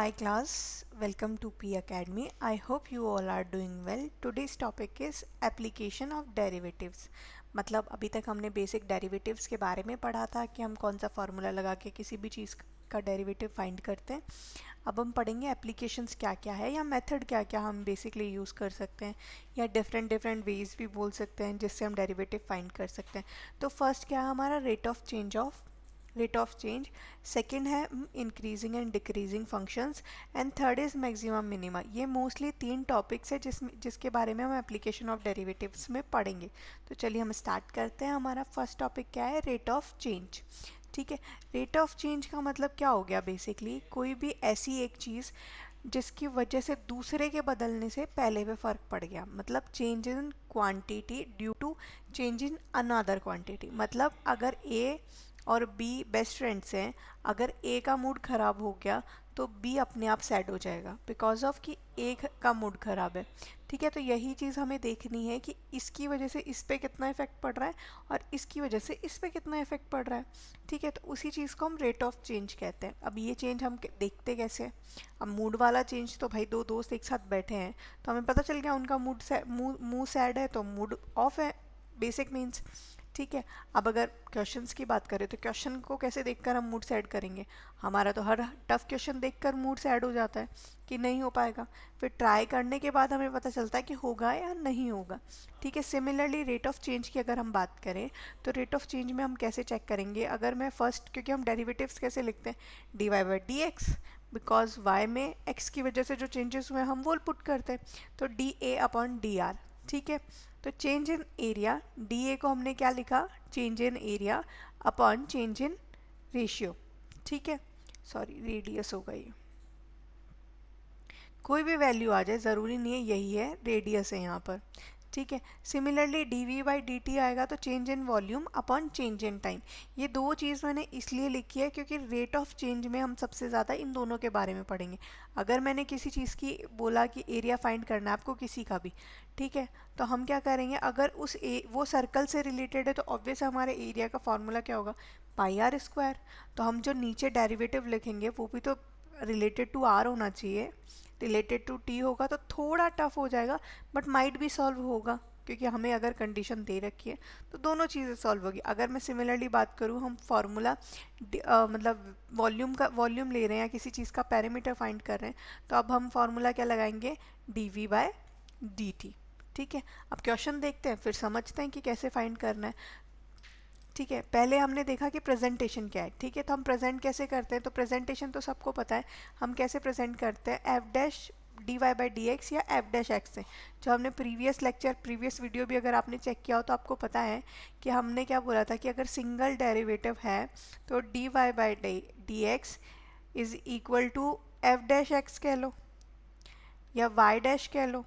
Hi class, welcome to P Academy. I hope you all are doing well. Today's topic is application of derivatives. मतलब अभी तक हमने basic derivatives के बारे में पढ़ा था कि हम कौन सा फार्मूला लगा के किसी भी चीज़ का डेरिवेटिव फाइंड करते हैं. अब हम पढ़ेंगे एप्लीकेशंस क्या क्या है या मेथड क्या क्या हम बेसिकली यूज़ कर सकते हैं या डिफरेंट वेज भी बोल सकते हैं जिससे हम डेरिवेटिव फाइंड कर सकते हैं. तो फर्स्ट क्या है हमारा रेट ऑफ चेंज. सेकंड है increasing and decreasing functions and third is maximum minima. ये मोस्टली 3 टॉपिक्स है जिसके बारे में हम एप्लीकेशन ऑफ डेरिवेटिव्स में पढ़ेंगे. तो चलिए हम स्टार्ट करते हैं. हमारा फर्स्ट टॉपिक क्या है? Rate of change. ठीक है, रेट ऑफ चेंज का मतलब क्या हो गया? बेसिकली कोई भी ऐसी एक चीज़ जिसकी वजह से दूसरे के बदलने से पहले पे फ़र्क पड़ गया. मतलब change in quantity due to change in another quantity. मतलब अगर ए और बी बेस्ट फ्रेंड्स हैं, अगर ए का मूड ख़राब हो गया तो बी अपने आप सैड हो जाएगा बिकॉज ऑफ कि ए का मूड ख़राब है. ठीक है, तो यही चीज़ हमें देखनी है कि इसकी वजह से इस पे कितना इफेक्ट पड़ रहा है और इसकी वजह से इस पे कितना इफेक्ट पड़ रहा है. ठीक है, तो उसी चीज़ को हम रेट ऑफ चेंज कहते हैं. अब ये चेंज हम देखते कैसे? अब मूड वाला चेंज तो भाई दो दोस्त एक साथ बैठे हैं तो हमें पता चल गया उनका मूड सैड है तो मूड ऑफ है, बेसिक मीन्स. ठीक है, अब अगर क्वेश्चंस की बात करें तो क्वेश्चन को कैसे देखकर हम मूड सेट करेंगे? हमारा तो हर टफ क्वेश्चन देखकर मूड सेट हो जाता है कि नहीं हो पाएगा. फिर ट्राई करने के बाद हमें पता चलता है कि होगा या नहीं होगा. ठीक है, सिमिलरली रेट ऑफ चेंज की अगर हम बात करें तो रेट ऑफ चेंज में हम कैसे चेक करेंगे? अगर मैं फर्स्ट, क्योंकि हम डेरिवेटिव्स कैसे लिखते हैं? D Y by D X, because Y में एक्स की वजह से जो चेंजेस हुए हम वो पुट करते हैं. तो D A upon D are. ठीक है, तो change in area, D A को हमने क्या लिखा? Change in area upon change in ratio. ठीक है, सॉरी रेडियस हो गई, कोई भी वैल्यू आ जाए, ज़रूरी नहीं है यही है, रेडियस है यहाँ पर. ठीक है, similarly D V by D T आएगा तो change in volume upon change in time. ये दो चीज़ मैंने इसलिए लिखी है क्योंकि रेट ऑफ चेंज में हम सबसे ज़्यादा इन दोनों के बारे में पढ़ेंगे. अगर मैंने किसी चीज़ की बोला कि एरिया फाइंड करना है आपको किसी का भी, ठीक है, तो हम क्या करेंगे? अगर वो सर्कल से रिलेटेड है तो ऑब्वियस हमारे एरिया का फॉर्मूला क्या होगा? पाई आर स्क्वायर. तो हम जो नीचे डेरिवेटिव लिखेंगे वो भी तो रिलेटेड टू आर होना चाहिए. रिलेटेड टू टी होगा तो थोड़ा टफ हो जाएगा बट माइट भी सॉल्व होगा क्योंकि हमें अगर कंडीशन दे रखी है तो दोनों चीज़ें सॉल्व होगी. अगर मैं सिमिलरली बात करूँ, हम फार्मूला मतलब वॉल्यूम ले रहे हैं या किसी चीज़ का पैरामीटर फाइंड कर रहे हैं तो अब हम फार्मूला क्या लगाएंगे? D V by D T. ठीक है, अब क्वेश्चन देखते हैं फिर समझते हैं कि कैसे फाइंड करना है. ठीक है, पहले हमने देखा कि प्रेजेंटेशन क्या है. ठीक है, तो हम प्रेजेंट कैसे करते हैं? तो प्रेजेंटेशन तो सबको पता है. हम कैसे प्रेजेंट करते हैं? F dash D Y by D X या एफ डैश एक्स से. जो हमने प्रीवियस वीडियो भी अगर आपने चेक किया हो तो आपको पता है कि हमने क्या बोला था कि अगर सिंगल डेरिवेटिव है तो D Y by D X is equal to F dash X कह लो या वाई डैश कह लो.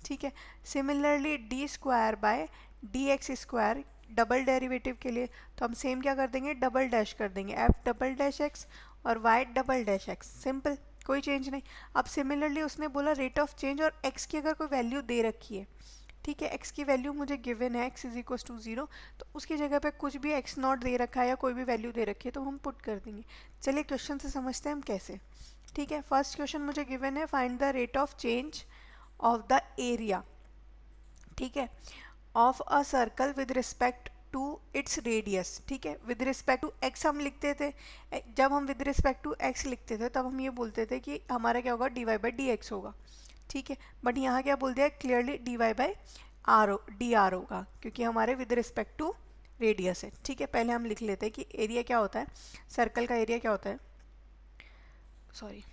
ठीक है, similarly D square by D X square double derivative के लिए तो हम सेम क्या कर देंगे? डबल डैश कर देंगे, एफ डबल डैश एक्स और Y double dash X. Simple, कोई चेंज नहीं. अब सिमिलरली उसने बोला रेट ऑफ चेंज और एक्स की अगर कोई वैल्यू दे रखी है, ठीक है, एक्स की वैल्यू मुझे गिवन है एक्स इज इक्वल टू 0, तो उसकी जगह पे कुछ भी एक्स नॉट दे रखा है या कोई भी वैल्यू दे रखी है तो हम पुट कर देंगे. चलिए क्वेश्चन से समझते हैं हम कैसे. ठीक है, फर्स्ट क्वेश्चन मुझे गिवन है find the rate of change of the area. ठीक है, of a circle with respect to its radius. ठीक है, विद रिस्पेक्ट टू एक्स हम लिखते थे. जब हम विद रिस्पेक्ट टू एक्स लिखते थे तब हम ये बोलते थे कि हमारा क्या होगा? D Y by D X होगा. ठीक है, बट यहाँ क्या बोल दिया? Clearly D Y by R D R होगा क्योंकि हमारे विद रिस्पेक्ट टू रेडियस है. ठीक है, पहले हम लिख लेते हैं कि एरिया क्या होता है, सर्कल का एरिया क्या होता है. सॉरी,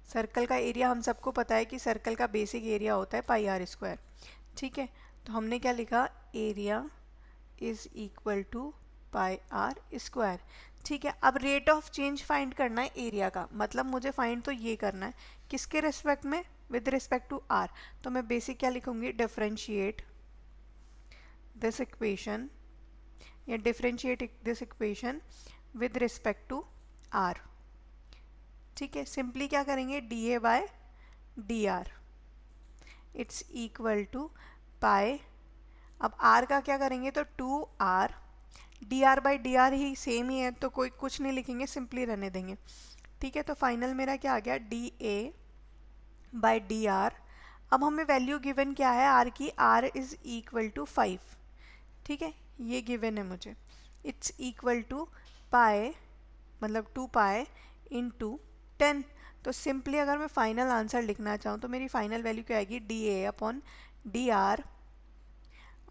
सर्कल का एरिया हम सबको पता है कि सर्कल का बेसिक एरिया होता है पाई आर स्क्वायर. ठीक है, तो हमने क्या लिखा? Area is equal to pi R square. ठीक है, अब रेट ऑफ चेंज फाइंड करना है एरिया का. मतलब मुझे फाइंड तो ये करना है किसके रिस्पेक्ट में? With respect to R. तो मैं बेसिक क्या लिखूंगी? डिफरेंशिएट दिस इक्वेशन या differentiate this equation with respect to R. ठीक है, सिंपली क्या करेंगे? D A by D R it's equal to pi. अब आर का क्या करेंगे? तो 2r D R by D R ही सेम ही है तो कोई कुछ नहीं लिखेंगे, सिंपली रहने देंगे। ठीक है, तो फाइनल मेरा क्या आ गया, D A by D are. अब हमें वैल्यू गिवन क्या है आर की, आर इज इक्वल टू 5। ठीक है, ये गिवन है मुझे, इट्स इक्वल टू पाए, मतलब 2 पाए इंटू 10। तो सिंपली अगर मैं फाइनल आंसर लिखना चाहूँ तो मेरी फाइनल वैल्यू क्या आएगी, D A upon D R,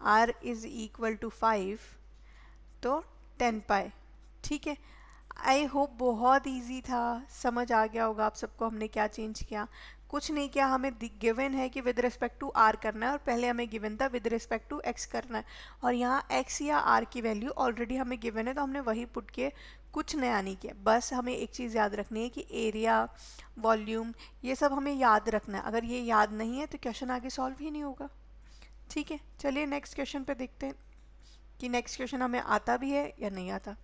R is equal to 5 तो 10 पाए। ठीक है, आई होप बहुत इजी था, समझ आ गया होगा आप सबको हमने क्या चेंज किया। कुछ नहीं किया, हमें गिवन है कि विद रिस्पेक्ट टू आर करना है और पहले हमें गिवन था विद रिस्पेक्ट टू एक्स करना है, और यहाँ एक्स या आर की वैल्यू ऑलरेडी हमें गिवन है तो हमने वही पुट किए, कुछ नया नहीं किया। बस हमें एक चीज़ याद रखनी है कि एरिया, वॉल्यूम, ये सब हमें याद रखना है। अगर ये याद नहीं है तो क्वेश्चन आगे सॉल्व ही नहीं होगा। ठीक है, चलिए नेक्स्ट क्वेश्चन पे देखते हैं कि नेक्स्ट क्वेश्चन हमें आता भी है या नहीं आता।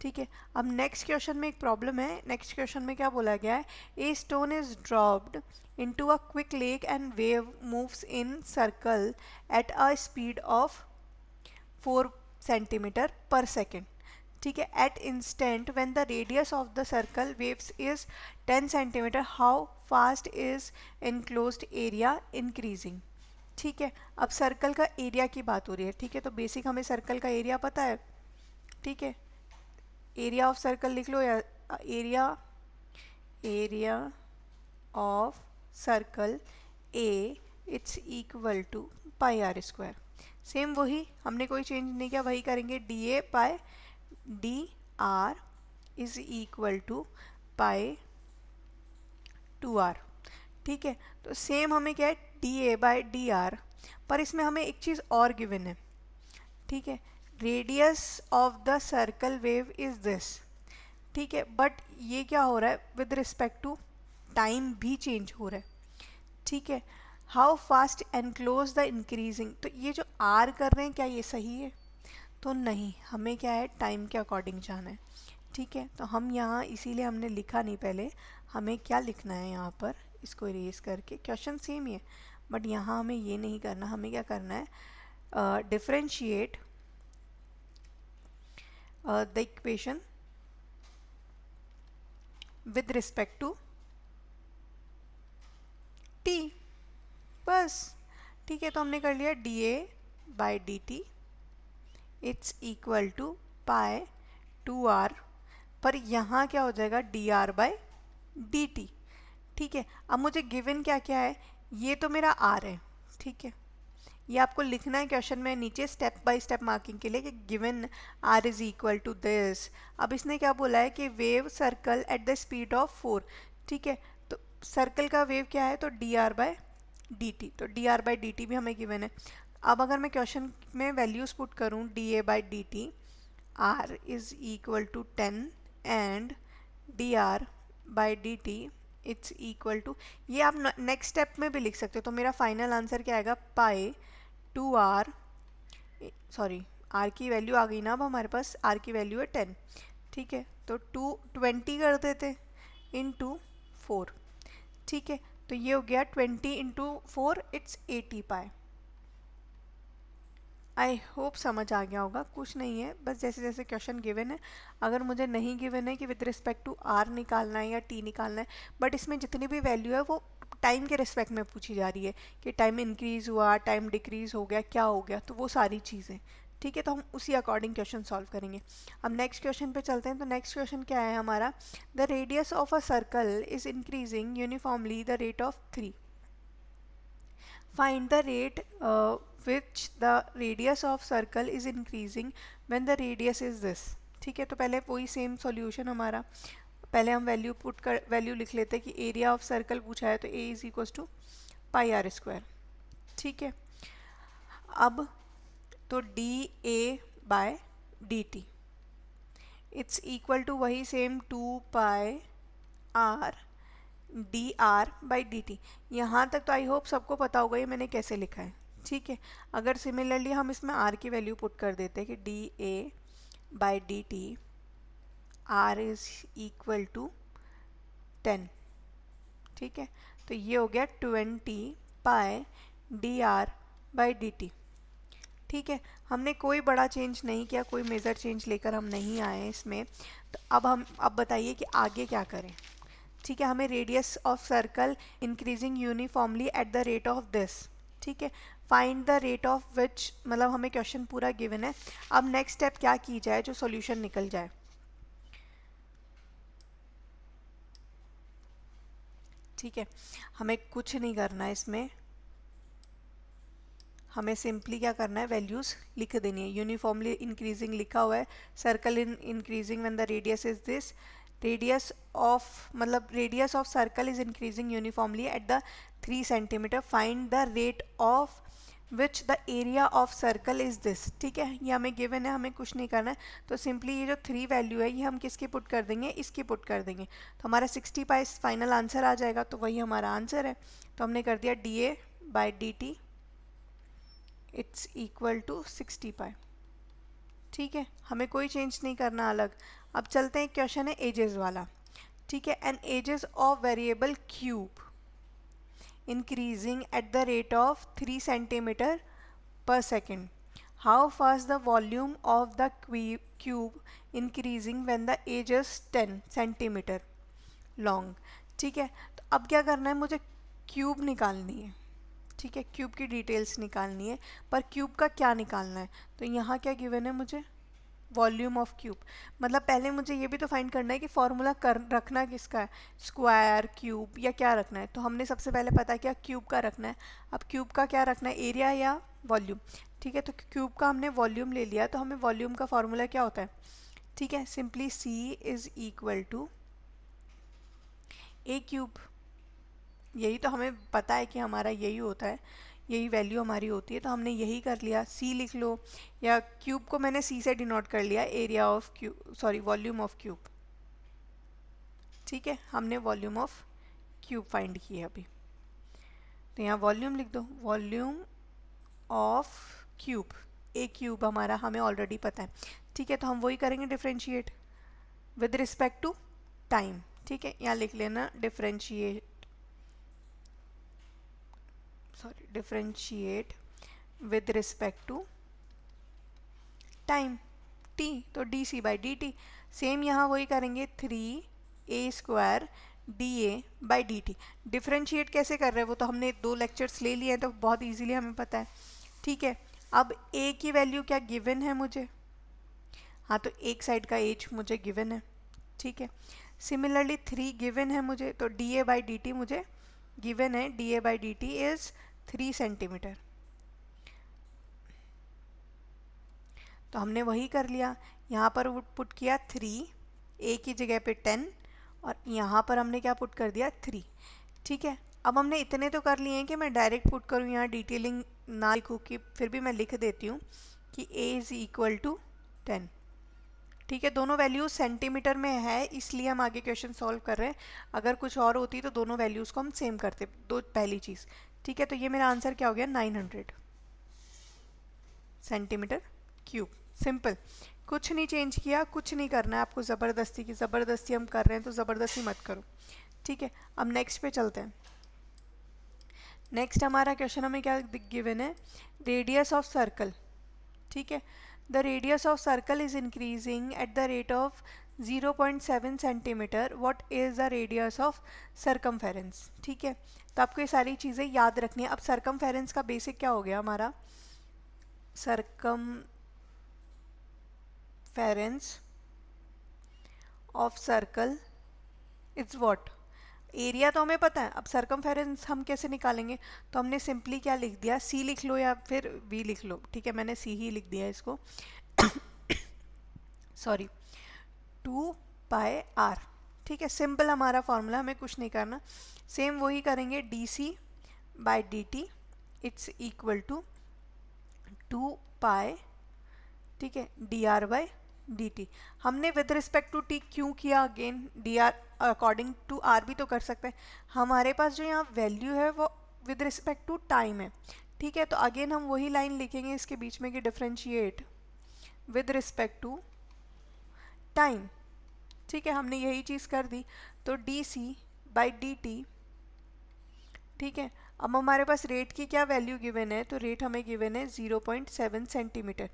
ठीक है, अब नेक्स्ट क्वेश्चन में एक प्रॉब्लम है। नेक्स्ट क्वेश्चन में क्या बोला गया है, a stone is dropped into a quick lake and wave moves in circle at a speed of 4 centimetre per second. ठीक है, at instant when the radius of the circle waves is 10 centimetre, how fast is enclosed area increasing. ठीक है, अब circle का area की बात हो रही है। ठीक है, तो बेसिक हमें सर्कल का एरिया पता है। ठीक है, एरिया ऑफ सर्कल लिख लो, या area of circle A it's equal to pi R square. Same वही, हमने कोई चेंज नहीं किया, वही करेंगे, D A by D R is equal to pi 2r। ठीक है, तो सेम हमें क्या है, D A by D R, पर इसमें हमें एक चीज़ और गिवन है। ठीक है, radius of the circle wave is this. ठीक है, बट ये क्या हो रहा है, विद रिस्पेक्ट टू टाइम भी चेंज हो रहा है। ठीक है, how fast enclose the increasing, तो ये जो आर कर रहे हैं क्या ये सही है, तो नहीं, हमें क्या है, टाइम के अकॉर्डिंग जाना है। ठीक है, तो हम यहाँ इसीलिए हमने लिखा नहीं पहले, हमें क्या लिखना है यहाँ पर, इसको इरेज करके, क्वेश्चन सेम ही है बट यहाँ हमें ये नहीं करना, हमें क्या करना है, differentiate the equation with respect to T, बस। ठीक है, तो हमने कर लिया D A by D T it's equal to pi 2r, पर यहाँ क्या हो जाएगा, D R by D T. ठीक है, अब मुझे गिवन क्या क्या है, ये तो मेरा आर है। ठीक है, ये आपको लिखना है क्वेश्चन में नीचे स्टेप बाय स्टेप मार्किंग के लिए कि given R is equal to this. अब इसने क्या बोला है कि wave circle at the speed of 4। ठीक है, तो सर्कल का वेव क्या है, तो D R by D T, तो D R by D T भी हमें गिवन है। अब अगर मैं क्वेश्चन में वैल्यूज पुट करूँ, D A by D T, R is equal to 10 and D R by D T it's equal to, ये आप नेक्स्ट स्टेप में भी लिख सकते हो। तो मेरा फाइनल आंसर क्या आएगा, पाई 2r, सॉरी r की वैल्यू आ गई ना, अब हमारे पास r की वैल्यू है 10। ठीक है, तो 20 कर देते इंटू 4। ठीक है, तो ये हो गया 20 into 4, it's 80 pi. I hope समझ आ गया होगा, कुछ नहीं है, बस जैसे जैसे क्वेश्चन गिवन है, अगर मुझे नहीं गिवन है कि विद रिस्पेक्ट टू आर निकालना है या टी निकालना है, बट इसमें जितनी भी वैल्यू है वो टाइम के रिस्पेक्ट में पूछी जा रही है कि टाइम इंक्रीज़ हुआ, टाइम डिक्रीज़ हो गया, क्या हो गया, तो वो सारी चीज़ें। ठीक है, तो हम उसी अकॉर्डिंग क्वेश्चन सॉल्व करेंगे। अब नेक्स्ट क्वेश्चन पे चलते हैं। तो नेक्स्ट क्वेश्चन क्या है हमारा, the radius of a circle is increasing uniformly the rate of 3। Find the rate which the radius of circle is increasing when the radius is this। ठीक है, तो पहले वही सेम सॉल्यूशन हमारा, पहले हम वैल्यू लिख लेते हैं कि एरिया ऑफ सर्कल पूछा है तो A is equal to pi R square. ठीक है, अब तो D A by D T it's equal to वही same 2 pi R D R by D T. यहाँ तक तो आई होप सबको पता होगा ये मैंने कैसे लिखा है। ठीक है, अगर सिमिलरली हम इसमें आर की वैल्यू पुट कर देते हैं कि D A by D T R is equal to 10। ठीक है, तो ये हो गया 20 pi D R by D T. ठीक है, हमने कोई बड़ा चेंज नहीं किया, कोई मेजर चेंज लेकर हम नहीं आए इसमें। तो अब बताइए कि आगे क्या करें। ठीक है, हमें radius of circle increasing uniformly at the rate of this. ठीक है, फाइंड द रेट ऑफ विच, मतलब हमें क्वेश्चन पूरा गिवन है। अब नेक्स्ट स्टेप क्या की जाए जो सॉल्यूशन निकल जाए। ठीक है, हमें कुछ नहीं करना है इसमें, हमें सिंपली क्या करना है, वैल्यूज लिख देनी है। यूनिफॉर्मली इंक्रीजिंग लिखा हुआ है, circle in increasing when the radius is this, radius of, मतलब radius of circle is increasing uniformly at the 3 centimetre, find the rate of which the area of circle is this. ठीक है, ये हमें given है, हमें कुछ नहीं करना है। तो सिंपली ये जो 3 वैल्यू है ये हम किसकी पुट कर देंगे, इसकी पुट कर देंगे, तो हमारा 60 पाई फाइनल आंसर आ जाएगा। तो वही हमारा आंसर है। तो हमने कर दिया dA/dt इट्स इक्वल टू 60 पाई। ठीक है, हमें कोई चेंज नहीं करना अलग। अब चलते हैं, क्वेश्चन है एजेस वाला। ठीक है, an edges of variable cube increasing at the rate of 3 centimetre per second. How fast the volume of the cube increasing when the age is 10 centimeter long. ठीक है, तो अब क्या करना है, मुझे क्यूब निकालनी है। ठीक है, क्यूब की डिटेल्स निकालनी है, पर क्यूब का क्या निकालना है। तो यहाँ क्या गिवन है मुझे, वॉल्यूम ऑफ क्यूब। मतलब पहले मुझे ये भी तो फाइंड करना है कि फॉर्मूला कर रखना किसका है, स्क्वायर, क्यूब या क्या रखना है। तो हमने सबसे पहले पता किया क्यूब का रखना है। अब क्यूब का क्या रखना है, एरिया या वॉल्यूम। ठीक है, तो क्यूब का हमने वॉल्यूम ले लिया, तो हमें वॉल्यूम का फॉर्मूला क्या होता है। ठीक है, simply C is equal to A cube. यही तो हमें पता है कि हमारा यही होता है, यही वैल्यू हमारी होती है, तो हमने यही कर लिया। C लिख लो, या क्यूब को मैंने C से डिनोट कर लिया, area of cube, sorry volume of cube. ठीक है, हमने वॉल्यूम ऑफ क्यूब फाइंड की है अभी, तो यहाँ वॉल्यूम लिख दो, volume of cube, A cube हमारा हमें ऑलरेडी पता है। ठीक है, तो हम वही करेंगे, differentiate with respect to time. ठीक है, यहाँ लिख लेना differentiate with respect to time t, तो dC/dt। सेम यहाँ वही करेंगे, 3a² dA/dt। डिफ्रेंशिएट कैसे कर रहे हैं वो तो हमने 2 लेक्चर्स ले लिए हैं, तो बहुत इजीली हमें पता है। ठीक है, अब a की वैल्यू क्या गिवन है मुझे, हाँ, तो एक साइड का एज मुझे गिवन है। ठीक है, सिमिलरली 3 गिवन है मुझे, तो dA/dt मुझे गिवन है, dA/dt इज 3 सेंटीमीटर। तो हमने वही कर लिया, यहाँ पर पुट किया 3, a की जगह पे 10, और यहाँ पर हमने क्या पुट कर दिया, 3। ठीक है, अब हमने इतने तो कर लिए हैं कि मैं डायरेक्ट पुट करूँ, यहाँ डिटेलिंग ना लिखूँ, कि फिर भी मैं लिख देती हूँ कि a इज इक्वल टू 10। ठीक है, दोनों वैल्यूज सेंटीमीटर में है, इसलिए हम आगे क्वेश्चन सॉल्व कर रहे हैं। अगर कुछ और होती तो दोनों वैल्यूज़ को हम सेम करते, दो पहली चीज़। ठीक है, तो ये मेरा आंसर क्या हो गया, 900 सेंटीमीटर क्यूब। सिंपल, कुछ नहीं चेंज किया, कुछ नहीं करना है आपको, ज़बरदस्ती हम कर रहे हैं तो ज़बरदस्ती मत करो। ठीक है, अब नेक्स्ट पे चलते हैं। नेक्स्ट हमारा क्वेश्चन हमें क्या गिवन है, रेडियस ऑफ सर्कल। ठीक है, the radius of circle is increasing at the rate of 0.7 centimetre, what is the radius of circumference. ठीक है, तो आपको ये सारी चीज़ें याद रखनी है। अब सर्कमफेरेंस का बेसिक क्या हो गया हमारा, circumference of circle is what, area तो हमें पता है, अब सर्कमफेरेंस हम कैसे निकालेंगे। तो हमने सिंपली क्या लिख दिया, C लिख लो या फिर V लिख लो। ठीक है, मैंने C ही लिख दिया इसको सॉरी, 2πr। ठीक है, सिंपल हमारा फॉर्मूला, हमें कुछ नहीं करना, सेम वही करेंगे, dC/dt इट्स इक्वल टू 2π, ठीक है, dr/dt। हमने विद रिस्पेक्ट टू t क्यों किया, again dr according to r भी तो कर सकते हैं। हमारे पास जो यहाँ वैल्यू है वो विद रिस्पेक्ट टू टाइम है। ठीक है, तो अगेन हम वही लाइन लिखेंगे इसके बीच में कि differentiate with respect to time. ठीक है, हमने यही चीज़ कर दी, तो dC/dt। ठीक है, अब हमारे पास रेट की क्या वैल्यू गिवन है, तो रेट हमें गिवन है 0.7 सेंटीमीटर।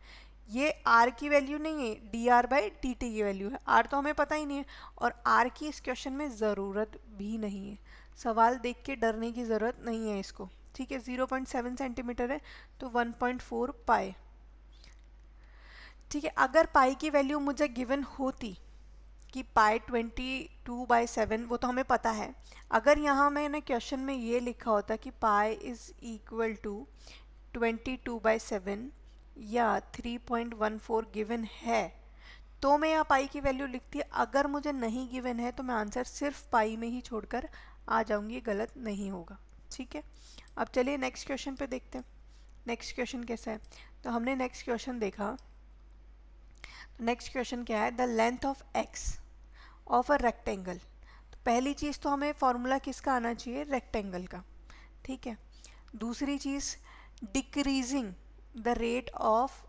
ये आर की वैल्यू नहीं है, D R by D T की वैल्यू है। आर तो हमें पता ही नहीं है और आर की इस क्वेश्चन में ज़रूरत भी नहीं है। सवाल देख के डरने की ज़रूरत नहीं है इसको। ठीक है, 0.7 सेंटीमीटर है तो 1.4 पाई। ठीक है, अगर पाई की वैल्यू मुझे गिवन होती कि पाई 22/7, वो तो हमें पता है। अगर यहाँ मैंने क्वेश्चन में ये लिखा होता कि पाई इज इक्वल टू 22/7 या 3.14 गिवन है, तो मैं यहाँ पाई की वैल्यू लिखती। अगर मुझे नहीं गिवन है तो मैं आंसर सिर्फ पाई में ही छोड़कर आ जाऊंगी, गलत नहीं होगा। ठीक है, अब चलिए नेक्स्ट क्वेश्चन पे देखते हैं। नेक्स्ट क्वेश्चन कैसा है, तो हमने नेक्स्ट क्वेश्चन देखा। नेक्स्ट क्वेश्चन क्या है, the length of x of a rectangle. तो पहली चीज़ तो हमें फॉर्मूला किसका आना चाहिए, रेक्टेंगल का। ठीक है, दूसरी चीज़ decreasing the rate of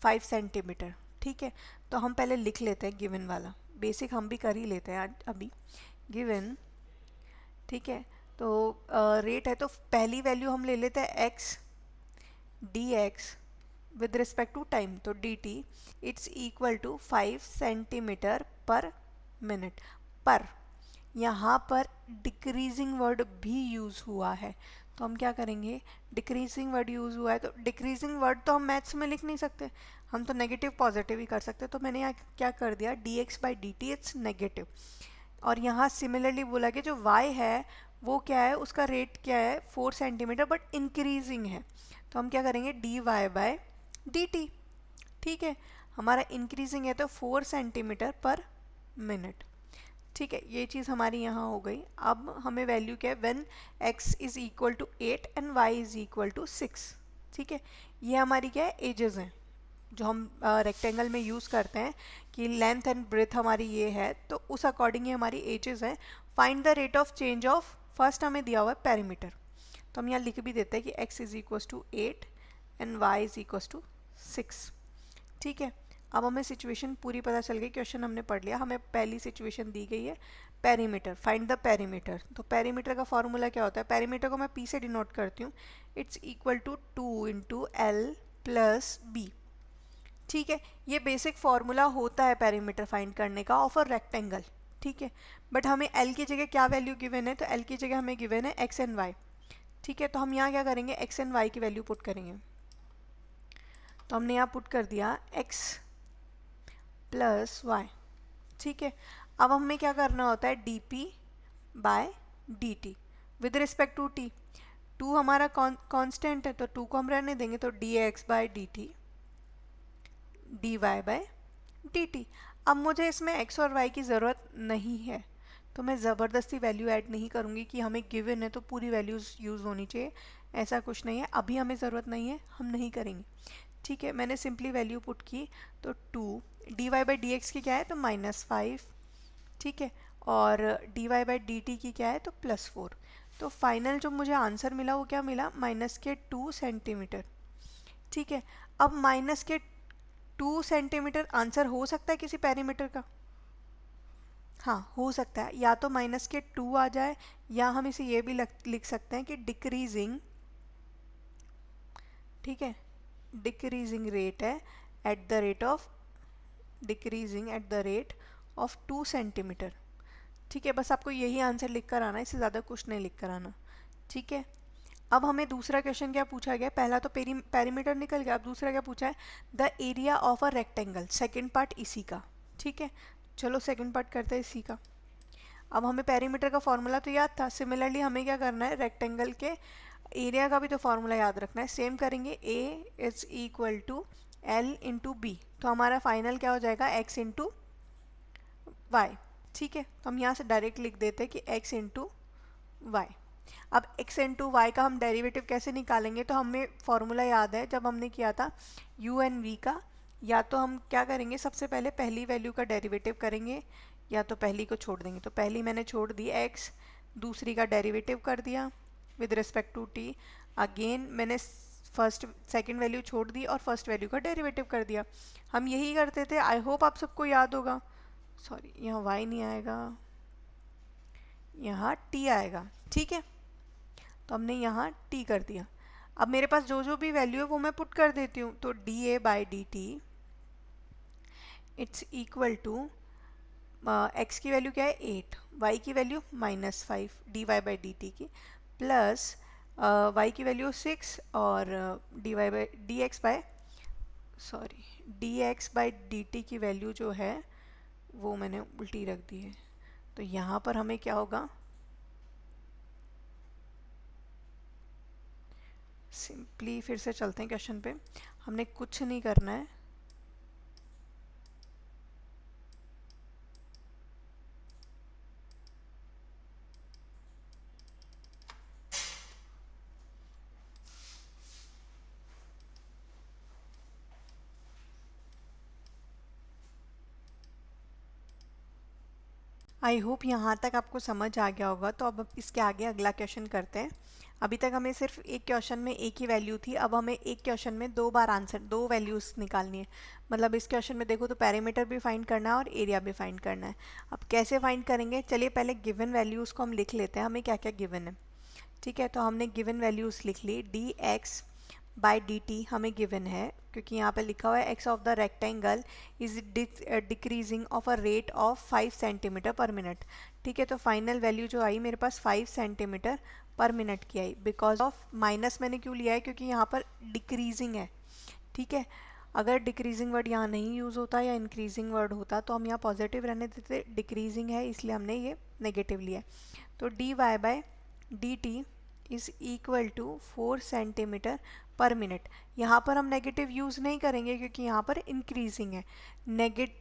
5 centimetre. ठीक है, तो हम पहले लिख लेते हैं गिवन वाला, बेसिक हम भी कर ही लेते हैं आज अभी। गिवन, ठीक है, तो रेट है तो पहली वैल्यू हम ले लेते हैं X, D X with respect to time, तो D T it's equal to 5 centimetre per minute. पर यहाँ पर डिक्रीजिंग वर्ड भी यूज़ हुआ है, तो हम क्या करेंगे, डिक्रीजिंग वर्ड यूज़ हुआ है तो डिक्रीजिंग वर्ड तो हम मैथ्स में लिख नहीं सकते, हम तो नेगेटिव पॉजिटिव ही कर सकते। तो मैंने यहाँ क्या कर दिया, D X by D T it's negative. और यहाँ सिमिलरली बोला कि जो y है वो क्या है, उसका रेट क्या है 4 सेंटीमीटर बट इंक्रीजिंग है, तो हम क्या करेंगे D Y by D T. ठीक है, हमारा इंक्रीजिंग है तो 4 सेंटीमीटर पर मिनट। ठीक है, ये चीज़ हमारी यहाँ हो गई। अब हमें वैल्यू क्या है, when x is equal to 8 and y is equal to 6। ठीक है, ये हमारी क्या है, एजेस हैं जो हम रेक्टेंगल में यूज़ करते हैं कि लेंथ एंड ब्रेथ हमारी ये है, तो उस अकॉर्डिंग ये हमारी एजेस हैं। Find the rate of change of, first हमें दिया हुआ है पेरीमीटर, तो हम यहाँ लिख भी देते हैं कि x is equal to 8 and y is equal to 6। ठीक है, अब हमें सिचुएशन पूरी पता चल गई, क्वेश्चन हमने पढ़ लिया। हमें पहली सिचुएशन दी गई है पेरीमीटर, फाइंड द पेरीमीटर। तो पेरीमीटर का फॉर्मूला क्या होता है, पेरीमीटर को मैं p से डिनोट करती हूँ, it's equal to 2 into L plus B. ठीक है, ये बेसिक फॉर्मूला होता है पेरीमीटर फाइंड करने का ऑफ अ रेक्टेंगल। ठीक है, बट हमें एल की जगह क्या वैल्यू गिवन है, तो एल की जगह हमें गिवन है एक्स एंड वाई। ठीक है, तो हम यहाँ क्या करेंगे, एक्स एंड वाई की वैल्यू पुट करेंगे। तो हमने यहाँ पुट कर दिया x प्लस वाई। ठीक है, अब हमें क्या करना होता है, D P by D T with respect to T. 2 हमारा कांस्टेंट है तो 2 को हम रहने देंगे, तो D X by D T D Y by D T. अब मुझे इसमें x और y की ज़रूरत नहीं है, तो मैं ज़बरदस्ती वैल्यू ऐड नहीं करूँगी कि हमें गिवन है तो पूरी वैल्यूज़ यूज़ होनी चाहिए, ऐसा कुछ नहीं है। अभी हमें ज़रूरत नहीं है, हम नहीं करेंगे। ठीक है, मैंने सिंपली वैल्यू पुट की, तो 2 D Y by D X की क्या है, तो -5। ठीक है, और D Y by D T की क्या है, तो +4। तो फाइनल जो मुझे आंसर मिला वो क्या मिला, -2 सेंटीमीटर। ठीक है, अब -2 सेंटीमीटर आंसर हो सकता है किसी पेरीमीटर का, हाँ हो सकता है, या तो -2 आ जाए, या हम इसे ये भी लिख सकते हैं कि डिक्रीजिंग, ठीक है, डिक्रीजिंग रेट है eight the rate of, decreasing at the rate of 2 centimetre. ठीक है, बस आपको यही आंसर लिख कर आना है, इससे ज़्यादा कुछ नहीं लिख कर आना। ठीक है, अब हमें दूसरा क्वेश्चन क्या पूछा गया, पहला तो पेरीमीटर निकल गया, अब दूसरा क्या पूछा है, the area of a rectangle, second part इसी का। ठीक है, चलो सेकेंड पार्ट करते हैं इसी का। अब हमें पेरीमीटर का फॉर्मूला तो याद था, सिमिलरली हमें क्या करना है, रेक्टेंगल के एरिया का भी तो फॉर्मूला याद रखना है। सेम करेंगे, A is equal to L into B, तो हमारा फाइनल क्या हो जाएगा, एक्स इंटू वाई। ठीक है, तो हम यहाँ से डायरेक्ट लिख देते हैं कि x इंटू वाई। अब x इंटू वाई का हम डेरिवेटिव कैसे निकालेंगे, तो हमें फॉर्मूला याद है जब हमने किया था u एंड v का, या तो हम क्या करेंगे, सबसे पहले पहली वैल्यू का डेरिवेटिव करेंगे, या तो पहली को छोड़ देंगे। तो पहली मैंने छोड़ दी x, दूसरी का डेरिवेटिव कर दिया with respect to t, again मैंने फर्स्ट सेकंड वैल्यू छोड़ दी और फर्स्ट वैल्यू का डेरिवेटिव कर दिया। हम यही करते थे, आई होप आप सबको याद होगा। सॉरी, यहाँ y नहीं आएगा, यहाँ t आएगा। ठीक है, तो हमने यहाँ t कर दिया। अब मेरे पास जो जो भी वैल्यू है वो मैं पुट कर देती हूँ, तो dA by dt it's equal to x की वैल्यू क्या है 8, y की वैल्यू -5 dy बाई dt की, प्लस y की वैल्यू 6 और dx बाई dt की वैल्यू जो है वो मैंने उल्टी रख दी है। तो यहाँ पर हमें क्या होगा, सिंपली फिर से चलते हैं क्वेश्चन पे, हमने कुछ नहीं करना है, आई होप यहाँ तक आपको समझ आ गया होगा। तो अब इसके आगे अगला क्वेश्चन करते हैं। अभी तक हमें सिर्फ एक क्वेश्चन में एक ही वैल्यू थी, अब हमें एक क्वेश्चन में दो बार आंसर, दो वैल्यूज़ निकालनी है। मतलब इस क्वेश्चन में देखो तो पैरामीटर भी फाइंड करना है और एरिया भी फाइंड करना है। अब कैसे फाइंड करेंगे, चलिए पहले गिवन वैल्यूज़ को हम लिख लेते हैं, हमें क्या क्या गिवन है। ठीक है, तो हमने गिवन वैल्यूज़ लिख ली। D X by D T हमें गिवन है, क्योंकि यहाँ पे लिखा हुआ है X of the rectangle is decreasing of a rate of 5 centimetre per minute. ठीक है, तो फाइनल वैल्यू जो आई मेरे पास 5 सेंटीमीटर पर मिनट की आई। बिकॉज ऑफ माइनस मैंने क्यों लिया है, क्योंकि यहाँ पर डिक्रीजिंग है। ठीक है, अगर डिक्रीजिंग वर्ड यहाँ नहीं यूज़ होता या इंक्रीजिंग वर्ड होता तो हम यहाँ पॉजिटिव रहने देते, डिक्रीजिंग है इसलिए हमने ये नेगेटिव लिया है। तो D Y by D T is equal to 4 centimetre per minute. यहाँ पर हम नेगेटिव यूज़ नहीं करेंगे क्योंकि यहाँ पर इंक्रीजिंग है।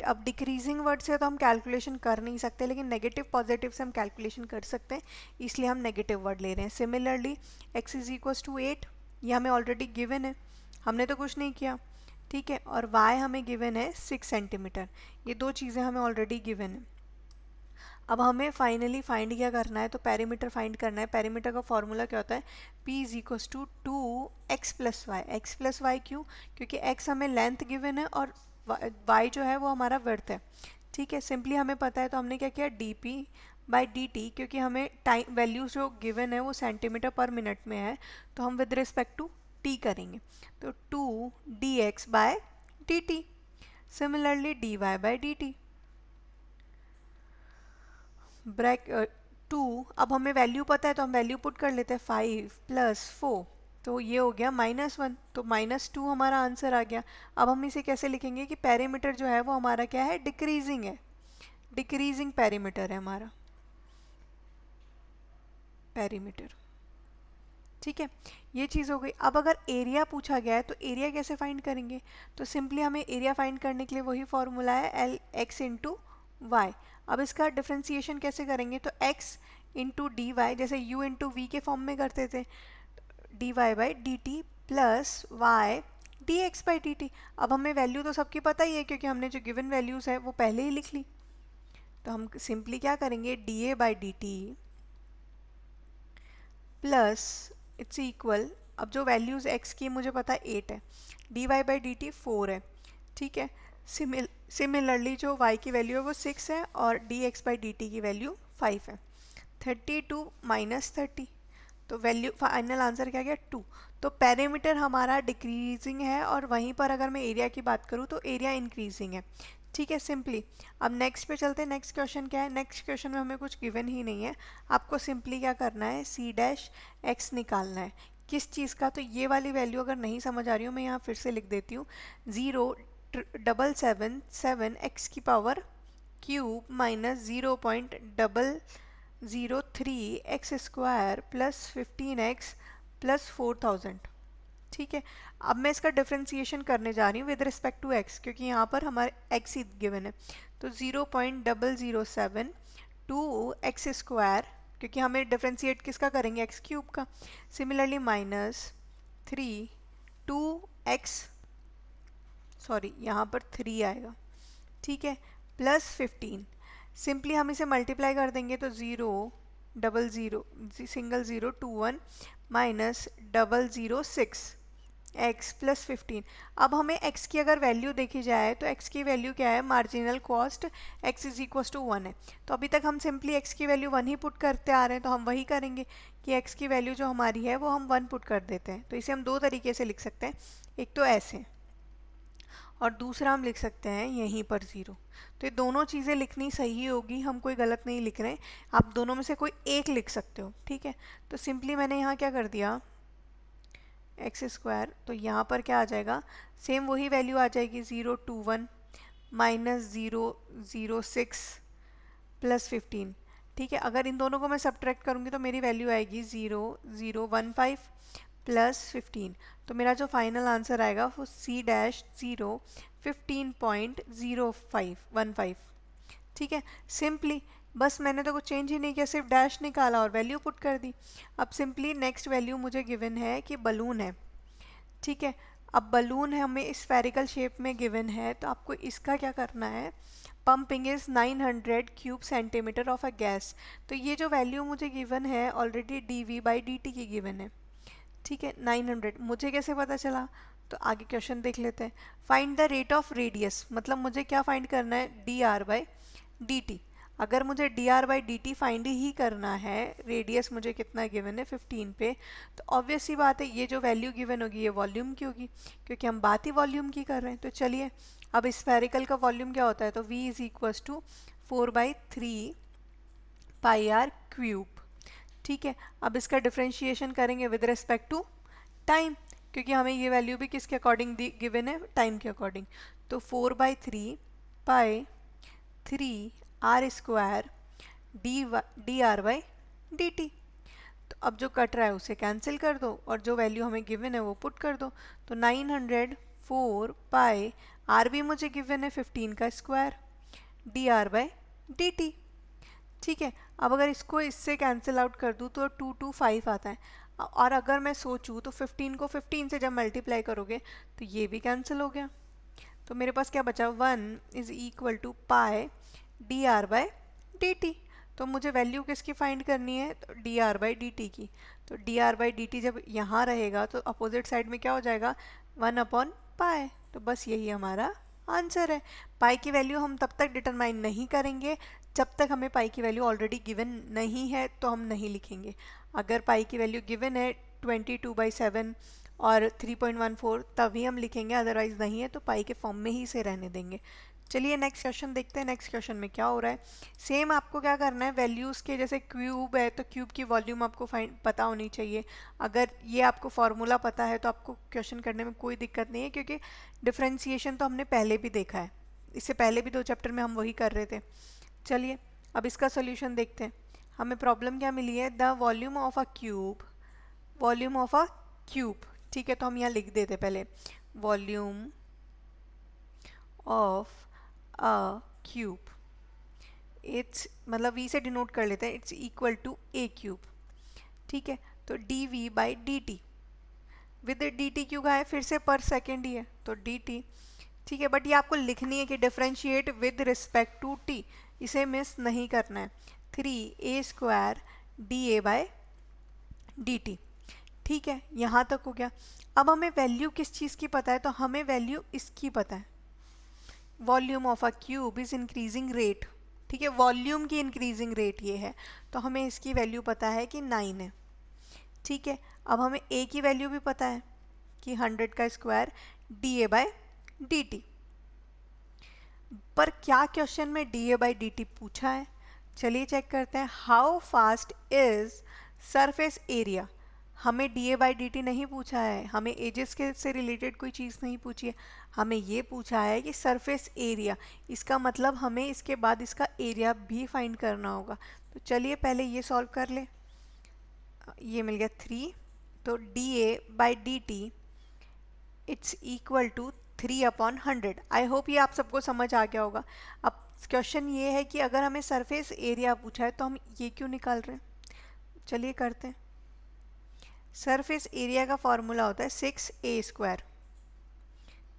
अब डिक्रीजिंग वर्ड से तो हम कैलकुलेशन कर नहीं सकते, लेकिन नेगेटिव पॉजिटिव से हम कैलकुलेशन कर सकते हैं, इसलिए हम नेगेटिव वर्ड ले रहे हैं। Similarly x is equal to 8, ये हमें ऑलरेडी गिवन है, हमने तो कुछ नहीं किया। ठीक है, और y हमें गिवन है 6 सेंटीमीटर, ये दो चीज़ें हमें ऑलरेडी गिवन है। अब हमें फाइनली फाइंड क्या करना है, तो पेरीमीटर फाइंड करना है। पेरीमीटर का फॉर्मूला क्या होता है, p is equal to 2x plus Y. X plus Y क्यों, क्योंकि x हमें लेंथ गिवन है और y जो है वो हमारा वर्थ है। ठीक है, सिंपली हमें पता है तो हमने क्या किया, dp बाई dt, क्योंकि हमें टाइम वैल्यूज जो गिवन है वो सेंटीमीटर पर मिनट में है, तो हम विद रिस्पेक्ट टू t करेंगे। तो 2 dx by dt, similarly dy by dt bracket 2। अब हमें वैल्यू पता है तो हम वैल्यू पुट कर लेते हैं, 5 प्लस 4, तो ये हो गया -1, तो -2 हमारा आंसर आ गया। अब हम इसे कैसे लिखेंगे कि पेरीमीटर जो है वो हमारा क्या है, डिक्रीजिंग है, डिक्रीजिंग पेरीमीटर है हमारा पेरीमीटर। ठीक है, ये चीज़ हो गई। अब अगर एरिया पूछा गया है तो एरिया कैसे फाइंड करेंगे, तो सिंपली हमें एरिया फाइंड करने के लिए वही फॉर्मूला है एल एक्स इंटू वाई। अब इसका डिफ्रेंसिएशन कैसे करेंगे, तो x इंटू डी वाई, जैसे u इंटू वी के फॉर्म में करते थे, D Y by D T plus Y D X by D T. अब हमें वैल्यू तो सबकी पता ही है क्योंकि हमने जो गिवन वैल्यूज़ है वो पहले ही लिख ली। तो हम सिंपली क्या करेंगे, D A by D T plus it's equal, अब जो वैल्यूज़ x की मुझे पता है 8 है, D Y by D T 4 है। ठीक है, सिमिलरली जो y की वैल्यू है वो 6 है और D X by D T की वैल्यू 5 है। 32 माइनस 30, तो वैल्यू फाइनल आंसर क्या गया 2। तो पेरीमीटर हमारा डिक्रीजिंग है और वहीं पर अगर मैं एरिया की बात करूँ तो एरिया इंक्रीजिंग है। ठीक है, सिंपली अब नेक्स्ट पे चलते हैं। नेक्स्ट क्वेश्चन क्या है, नेक्स्ट क्वेश्चन में हमें कुछ गिवन ही नहीं है, आपको सिंपली क्या करना है, सी डैश एक्स निकालना है। किस चीज़ का, तो ये वाली वैल्यू अगर नहीं समझ आ रही हो मैं यहाँ फिर से लिख देती हूँ, 0.777 एक्स की power cube minus 0.003 x square plus 15x plus 4000। ठीक है, अब मैं इसका डिफ्रेंसिएशन करने जा रही हूँ विद रिस्पेक्ट टू x, क्योंकि यहाँ पर हमारे x ही गिवन है। तो 0.007 टू एक्स स्क्वायर, क्योंकि हमें डिफ्रेंशिएट किसका करेंगे, x क्यूब का। सिमिलरली -3 टू एक्स, सॉरी यहाँ पर 3 आएगा। ठीक है, प्लस 15, सिंपली हम इसे मल्टीप्लाई कर देंगे तो 0 0 0 1 माइनस 006, x प्लस 15। अब हमें x की अगर वैल्यू देखी जाए तो x की वैल्यू क्या है, marginal cost x is equal to 1 है। तो अभी तक हम सिंपली x की वैल्यू 1 ही पुट करते आ रहे हैं, तो हम वही करेंगे कि x की वैल्यू जो हमारी है वो हम 1 पुट कर देते हैं। तो इसे हम दो तरीके से लिख सकते हैं, एक तो ऐसे और दूसरा हम लिख सकते हैं यहीं पर 0। तो ये दोनों चीज़ें लिखनी सही होगी, हम कोई गलत नहीं लिख रहे हैं, आप दोनों में से कोई एक लिख सकते हो, ठीक है। तो सिंपली मैंने यहाँ क्या कर दिया, एक्स स्क्वायर, तो यहाँ पर क्या आ जाएगा, सेम वही वैल्यू आ जाएगी 021 माइनस 006 प्लस 15, ठीक है। अगर इन दोनों को मैं सब्ट्रैक्ट करूँगी तो मेरी वैल्यू आएगी 0015 प्लस 15। तो मेरा जो फाइनल आंसर आएगा वो C-0 15.0515, ठीक है। सिंपली बस मैंने तो कुछ चेंज ही नहीं किया, सिर्फ डैश निकाला और वैल्यू पुट कर दी। अब सिंपली नेक्स्ट वैल्यू मुझे गिवन है कि बलून है, ठीक है। अब बलून है हमें स्फेरिकल शेप में गिवन है, तो आपको इसका क्या करना है, pumping is 900 cube centimetre of a gas. तो ये जो वैल्यू मुझे गिवन है ऑलरेडी dV/dt की गिवन है, ठीक है। 900 मुझे कैसे पता चला, तो आगे क्वेश्चन देख लेते हैं। Find the rate of radius, मतलब मुझे क्या फाइंड करना है, dr/dt। अगर मुझे dr/dt फाइंड ही करना है, रेडियस मुझे कितना गिवन है 15 पे, तो ऑब्वियस सी बात है ये जो वैल्यू गिवन होगी ये वॉल्यूम की होगी, क्योंकि हम बात ही वॉल्यूम की कर रहे हैं। तो चलिए अब स्फेरिकल का वॉल्यूम क्या होता है, तो v is equals to 4/3 pi R cube, ठीक है। अब इसका डिफरेंशिएशन करेंगे विद रिस्पेक्ट टू टाइम, क्योंकि हमें ये वैल्यू भी किसके अकॉर्डिंग गिवन है, टाइम के अकॉर्डिंग। तो 4/3 पाई 3 आर स्क्वायर dr/dt। तो अब जो कट रहा है उसे कैंसिल कर दो और जो वैल्यू हमें गिवन है वो पुट कर दो। तो 904 पाई आर भी मुझे गिवन है 15 का स्क्वायर dr/dt, ठीक है। अब अगर इसको इससे कैंसिल आउट कर दूँ तो 225 आता है, और अगर मैं सोचूँ तो 15 को 15 से जब मल्टीप्लाई करोगे तो ये भी कैंसिल हो गया। तो मेरे पास क्या बचा, 1 is equal to pi dr/dt। तो मुझे वैल्यू किसकी फाइंड करनी है, तो dr/dt की। तो dr/dt जब यहाँ रहेगा तो अपोजिट साइड में क्या हो जाएगा, 1/पाई। तो बस यही हमारा आंसर है। पाई की वैल्यू हम तब तक डिटरमाइन नहीं करेंगे जब तक हमें पाई की वैल्यू ऑलरेडी गिवन नहीं है, तो हम नहीं लिखेंगे। अगर पाई की वैल्यू गिवन है 22/7 और 3.14 तभी हम लिखेंगे, अदरवाइज नहीं है तो पाई के फॉर्म में ही इसे रहने देंगे। चलिए नेक्स्ट क्वेश्चन देखते हैं। नेक्स्ट क्वेश्चन में क्या हो रहा है, सेम आपको क्या करना है, वैल्यूज़ के जैसे क्यूब है तो क्यूब की वॉल्यूम आपको पता होनी चाहिए। अगर ये आपको फॉर्मूला पता है तो आपको क्वेश्चन करने में कोई दिक्कत नहीं है, क्योंकि डिफरेंशिएशन तो हमने पहले भी देखा है, इससे पहले भी 2 चैप्टर में हम वही कर रहे थे। चलिए अब इसका सोल्यूशन देखते हैं। हमें प्रॉब्लम क्या मिली है, the volume of a cube, volume of a cube, ठीक है। तो हम यहाँ लिख देते पहले, volume of a cube, it's मतलब v से डिनोट कर लेते हैं, it's equal to a cube, ठीक है। तो dV/dt, विद dt क्यों है, फिर से पर सेकेंड ही है तो dt, ठीक है। बट ये आपको लिखनी है कि differentiate with respect to t, इसे मिस नहीं करना है। 3a² dA/dt, ठीक है। यहाँ तक हो गया। अब हमें वैल्यू किस चीज़ की पता है, तो हमें वैल्यू इसकी पता है, volume of a cube is increasing rate, ठीक है। वॉल्यूम की इंक्रीजिंग रेट ये है, तो हमें इसकी वैल्यू पता है कि 9 है, ठीक है। अब हमें a की वैल्यू भी पता है कि 100 का स्क्वायर dA/dt। पर क्या क्वेश्चन में dA/dt पूछा है, चलिए चेक करते हैं। How fast is surface area, हमें dA/dt नहीं पूछा है, हमें एजेस के से रिलेटेड कोई चीज़ नहीं पूछी है, हमें ये पूछा है कि सरफेस एरिया। इसका मतलब हमें इसके बाद इसका एरिया भी फाइंड करना होगा। तो चलिए पहले ये सॉल्व कर ले। ये मिल गया 3, तो dA/dt it's equal to 3/100। I hope ये आप सबको समझ आ गया होगा। अब क्वेश्चन ये है कि अगर हमें सरफेस एरिया पूछा है तो हम ये क्यों निकाल रहे हैं, चलिए करते हैं। सरफेस एरिया का फॉर्मूला होता है 6a²,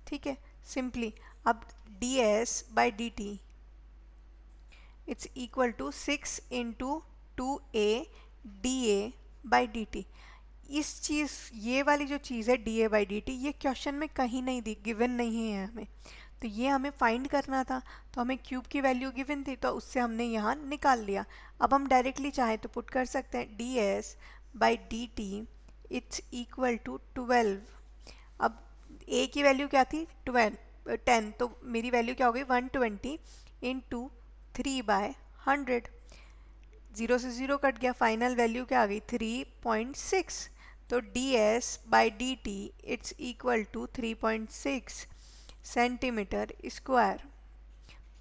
ठीक है। सिंपली अब ds/dt it's equal to 6 × 2a dA/dt। इस चीज़, ये वाली जो चीज़ है D A by D T, ये क्वेश्चन में कहीं नहीं दी, गिवन नहीं है हमें, तो ये हमें फाइंड करना था। तो हमें क्यूब की वैल्यू गिवन थी, तो उससे हमने यहाँ निकाल लिया। अब हम डायरेक्टली चाहें तो पुट कर सकते हैं D S by D T it's equal to 12। अब ए की वैल्यू क्या थी 10, तो मेरी वैल्यू क्या हो गई 120 इंटू 3/100। 0 से 0 कट गया, फाइनल वैल्यू क्या आ गई 3.6। तो D S by D T it's equal to 3.6 centimetre square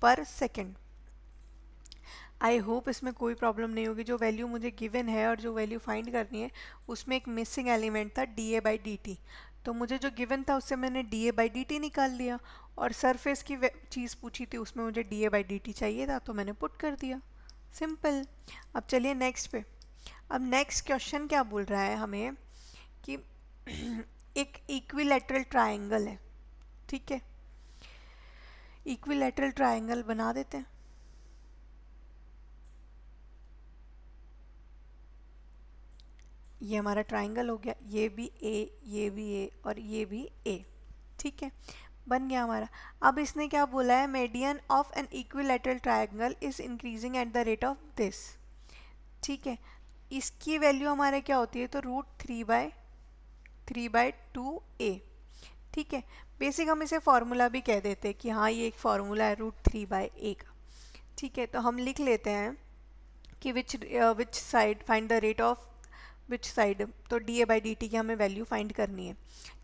per second. I hope इसमें कोई प्रॉब्लम नहीं होगी। जो वैल्यू मुझे गिवन है और जो वैल्यू फाइंड करनी है उसमें एक मिसिंग एलिमेंट था D A by D T, तो मुझे जो गिवन था उससे मैंने D A by D T निकाल लिया, और सरफेस की चीज़ पूछी थी उसमें मुझे D A by D T चाहिए था, तो मैंने पुट कर दिया, सिंपल। अब चलिए नेक्स्ट पे। अब नेक्स्ट क्वेश्चन क्या बोल रहा है हमें कि एक इक्विलैटरल ट्रायंगल है, ठीक है, इक्विलैटरल ट्रायंगल बना देते हैं। ये हमारा ट्रायंगल हो गया, ये भी ए, ये भी ए और ये भी ए, ठीक है, बन गया हमारा। अब इसने क्या बोला है, median of an equilateral triangle is increasing at the rate of this, ठीक है। इसकी वैल्यू हमारे क्या होती है, तो √3/2a, ठीक है। बेसिक हम इसे फॉर्मूला भी कह देते हैं कि हाँ ये एक फॉर्मूला है √3/a का, ठीक है। तो हम लिख लेते हैं कि which side find the rate of which side, तो D A by D T की हमें वैल्यू फाइंड करनी है,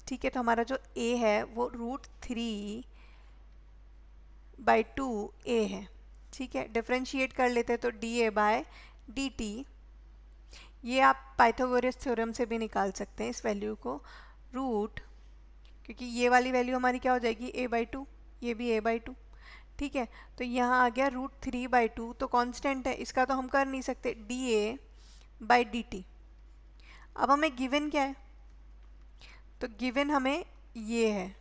ठीक है। तो हमारा जो ए है वो √3/2a है, ठीक है। डिफरेंशिएट कर लेते हैं, तो D A by D T, ये आप पाइथागोरस थ्योरम से भी निकाल सकते हैं इस वैल्यू को, रूट, क्योंकि ये वाली वैल्यू हमारी क्या हो जाएगी a/2, ये भी a/2, ठीक है। तो यहाँ आ गया √3/2, तो कांस्टेंट है, इसका तो हम कर नहीं सकते, D A by D T. अब हमें गिवन क्या है, तो गिवन हमें ये है,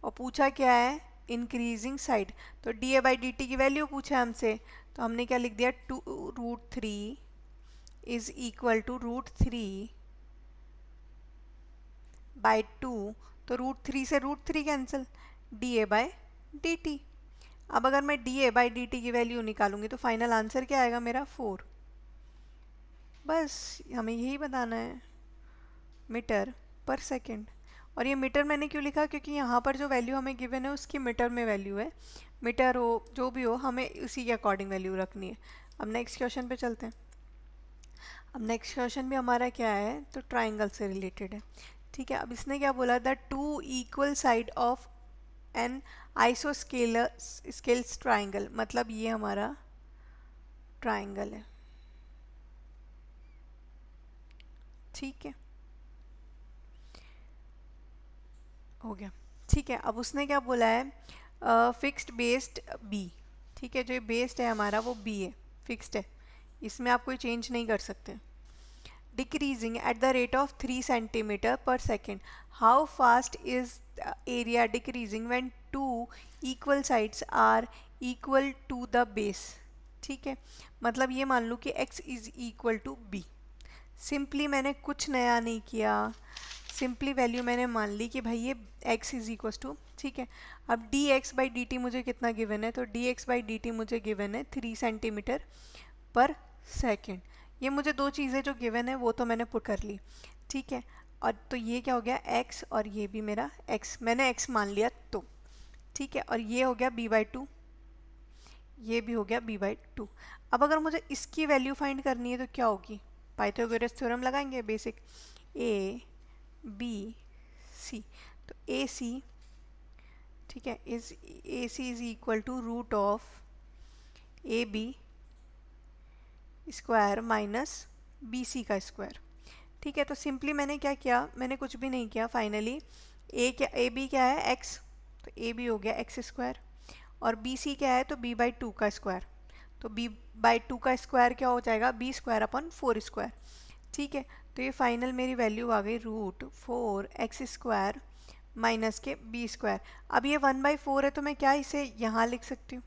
और पूछा क्या है, इंक्रीजिंग साइड, तो D A by D T की वैल्यू पूछा है हमसे, तो हमने क्या लिख दिया, √3 इज इक्वल टू √3/2, तो √3 से √3 cancel, D A by D T. अब अगर मैं D A by D T की वैल्यू निकालूंगी तो फाइनल आंसर क्या आएगा मेरा 4, बस हमें यही बताना है, मीटर पर सेकेंड। और ये मीटर मैंने क्यों लिखा, क्योंकि यहाँ पर जो वैल्यू हमें गिवन है उसकी मीटर में वैल्यू है, मीटर हो जो भी हो हमें उसी के अकॉर्डिंग वैल्यू रखनी है। अब नेक्स्ट क्वेश्चन पे चलते हैं। अब नेक्स्ट क्वेश्चन भी हमारा क्या है, तो ट्राइंगल से रिलेटेड है, ठीक है। अब इसने क्या बोला, the two equal side of an isosceles triangle, मतलब ये हमारा ट्राइंगल है, ठीक है, हो गया, ठीक है। अब उसने क्या बोला है, फिक्स्ड बेस्ड बी, ठीक है, जो ये बेस्ड है हमारा वो बी है, फिक्स्ड है, इसमें आप कोई चेंज नहीं कर सकते। Decreasing at the rate of 3 centimetre per second, how fast is area decreasing when two equal sides are equal to the base, ठीक है। मतलब ये मान लो कि x is equal to B, simply मैंने कुछ नया नहीं किया, सिंपली वैल्यू मैंने मान ली कि भाई ये x इज इक्वल टू, ठीक है। अब D X by D T मुझे कितना गिवन है, तो D X by D T मुझे गिवन है 3 सेंटीमीटर पर सेकेंड। ये मुझे दो चीज़ें जो गिवन है वो तो मैंने पुट कर ली, ठीक है। और तो ये क्या हो गया x, और ये भी मेरा x, मैंने x मान लिया तो, ठीक है। और ये हो गया b/2, ये भी हो गया b/2। अब अगर मुझे इसकी वैल्यू फाइंड करनी है तो क्या होगी, पाइथागोरस थ्योरम लगाएंगे बेसिक, a b c, तो ए सी, ठीक है, is A C is equal to root of A B square minus B C का स्क्वायर, ठीक है। तो सिंपली मैंने क्या किया, मैंने कुछ भी नहीं किया, फाइनली ए बी क्या है x, तो ए बी हो गया x स्क्वायर, और बी सी क्या है, तो b/2 का स्क्वायर, तो b/2 का स्क्वायर क्या हो जाएगा, b² / 4², ठीक है। तो ये फाइनल मेरी वैल्यू आ गई √4x² माइनस के b²। अब ये 1/4 है तो मैं क्या इसे यहाँ लिख सकती हूँ,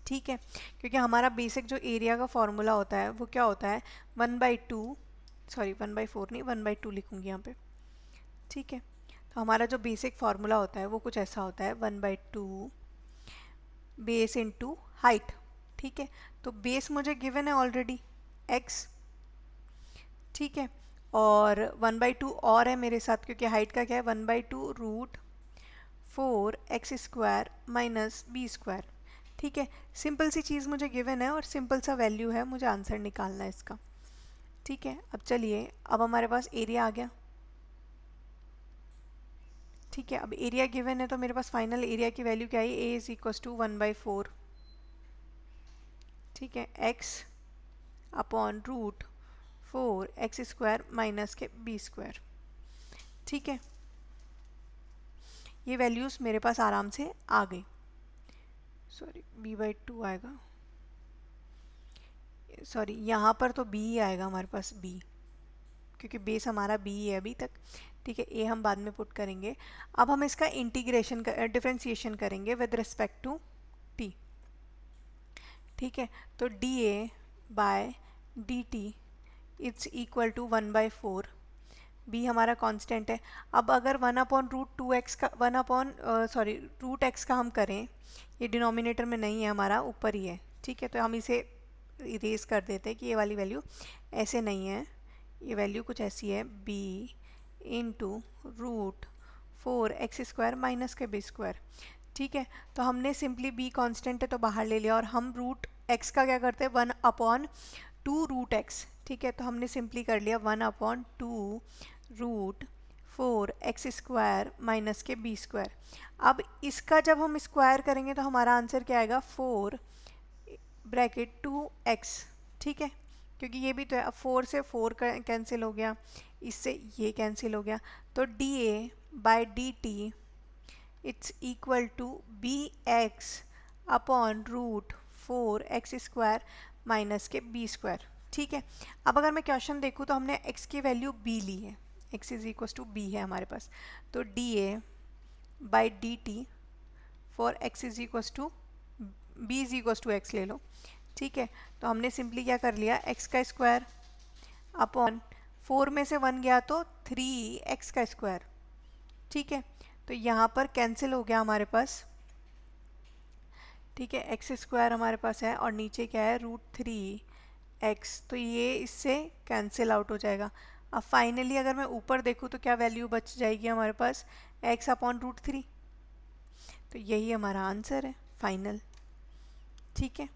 ठीक है, क्योंकि हमारा बेसिक जो एरिया का फॉर्मूला होता है वो क्या होता है, 1/2 सॉरी 1/4 नहीं 1/2 लिखूँगी यहाँ पे, ठीक है। तो हमारा जो बेसिक फार्मूला होता है वो कुछ ऐसा होता है 1/2 बेस इनटू हाइट, ठीक है। तो बेस मुझे गिवन है ऑलरेडी x, ठीक है, और 1/2 और है मेरे साथ क्योंकि हाइट का क्या है 1/2 रूट 4x² माइनस b², ठीक है। सिंपल सी चीज़ मुझे गिवन है और सिंपल सा वैल्यू है, मुझे आंसर निकालना है इसका, ठीक है। अब चलिए, अब हमारे पास एरिया आ गया, ठीक है। अब एरिया गिवन है तो मेरे पास फाइनल एरिया की वैल्यू क्या है, a इज इक्वल टू 1/4, ठीक है, x upon root 4x² minus के b², ठीक है। ये वैल्यूज़ मेरे पास आराम से आ गई, सॉरी b/2 आएगा, सॉरी यहाँ पर तो b ही आएगा हमारे पास, b, क्योंकि बेस हमारा b ही है अभी तक, ठीक है। ए हम बाद में पुट करेंगे। अब हम इसका इंटीग्रेशन डिफरेंशिएशन करेंगे विद रिस्पेक्ट टू t, ठीक है। तो dA by dt it's equal to 1/4, b हमारा कांस्टेंट है। अब अगर 1/√2x का रूट x का हम करें, ये डिनोमिनेटर में नहीं है हमारा, ऊपर ही है, ठीक है। तो हम इसे इरेज कर देते हैं कि ये वाली वैल्यू ऐसे नहीं है, ये वैल्यू कुछ ऐसी है, b into root 4x² minus के b², ठीक है। तो हमने सिंपली b कांस्टेंट है तो बाहर ले लिया और हम रूट x का क्या करते हैं 1/2 रूट x, ठीक है। तो हमने सिंपली कर लिया 1/2 रूट 4x² माइनस के b²। अब इसका जब हम स्क्वायर करेंगे तो हमारा आंसर क्या आएगा 4 ब्रैकेट 2x, ठीक है, क्योंकि ये भी तो है। अब 4 से 4 कैंसिल हो गया, इससे ये कैंसिल हो गया, तो dA by dt it's equal to bx upon root 4x² minus के b², ठीक है। अब अगर मैं क्वेश्चन देखूँ तो हमने x की वैल्यू b ली है, x is equal to b है हमारे पास, तो dA by dt for x is equal to b is equal to x ले लो, ठीक है। तो हमने सिंपली क्या कर लिया, x का स्क्वायर अपॉन 4 में से 1 गया तो 3x का स्क्वायर, ठीक है। तो यहाँ पर कैंसिल हो गया हमारे पास, ठीक है, x² हमारे पास है और नीचे क्या है √3x, तो ये इससे कैंसिल आउट हो जाएगा। अब फाइनली अगर मैं ऊपर देखूँ तो क्या वैल्यू बच जाएगी हमारे पास, x अपॉन √3, तो यही हमारा आंसर है फाइनल, ठीक है।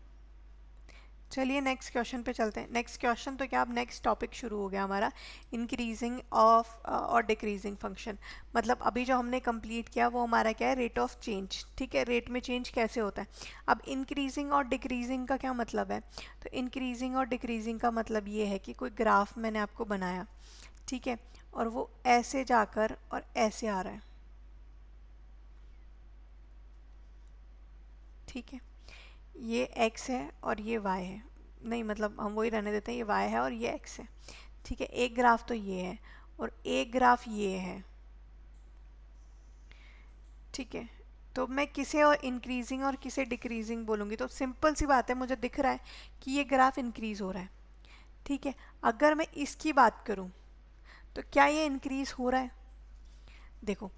चलिए नेक्स्ट क्वेश्चन पे चलते हैं। नेक्स्ट क्वेश्चन तो क्या, अब नेक्स्ट टॉपिक शुरू हो गया हमारा, इंक्रीजिंग ऑफ और डिक्रीजिंग फंक्शन। मतलब अभी जो हमने कंप्लीट किया वो हमारा क्या है, रेट ऑफ चेंज, ठीक है, रेट में चेंज कैसे होता है। अब इंक्रीजिंग और डिक्रीजिंग का क्या मतलब है, तो इंक्रीजिंग और डिक्रीजिंग का मतलब ये है कि कोई ग्राफ मैंने आपको बनाया, ठीक है, और वो ऐसे जाकर और ऐसे आ रहा है, ठीक है, ये x है और ये y है, नहीं मतलब हम वही रहने देते हैं, ये y है और ये x है, ठीक है। एक ग्राफ तो ये है और एक ग्राफ ये है, ठीक है। तो मैं किसे और इंक्रीजिंग और किसे डिक्रीजिंग बोलूँगी, तो सिंपल सी बात है, मुझे दिख रहा है कि ये ग्राफ इंक्रीज हो रहा है, ठीक है। अगर मैं इसकी बात करूँ तो क्या ये इंक्रीज हो रहा है, देखो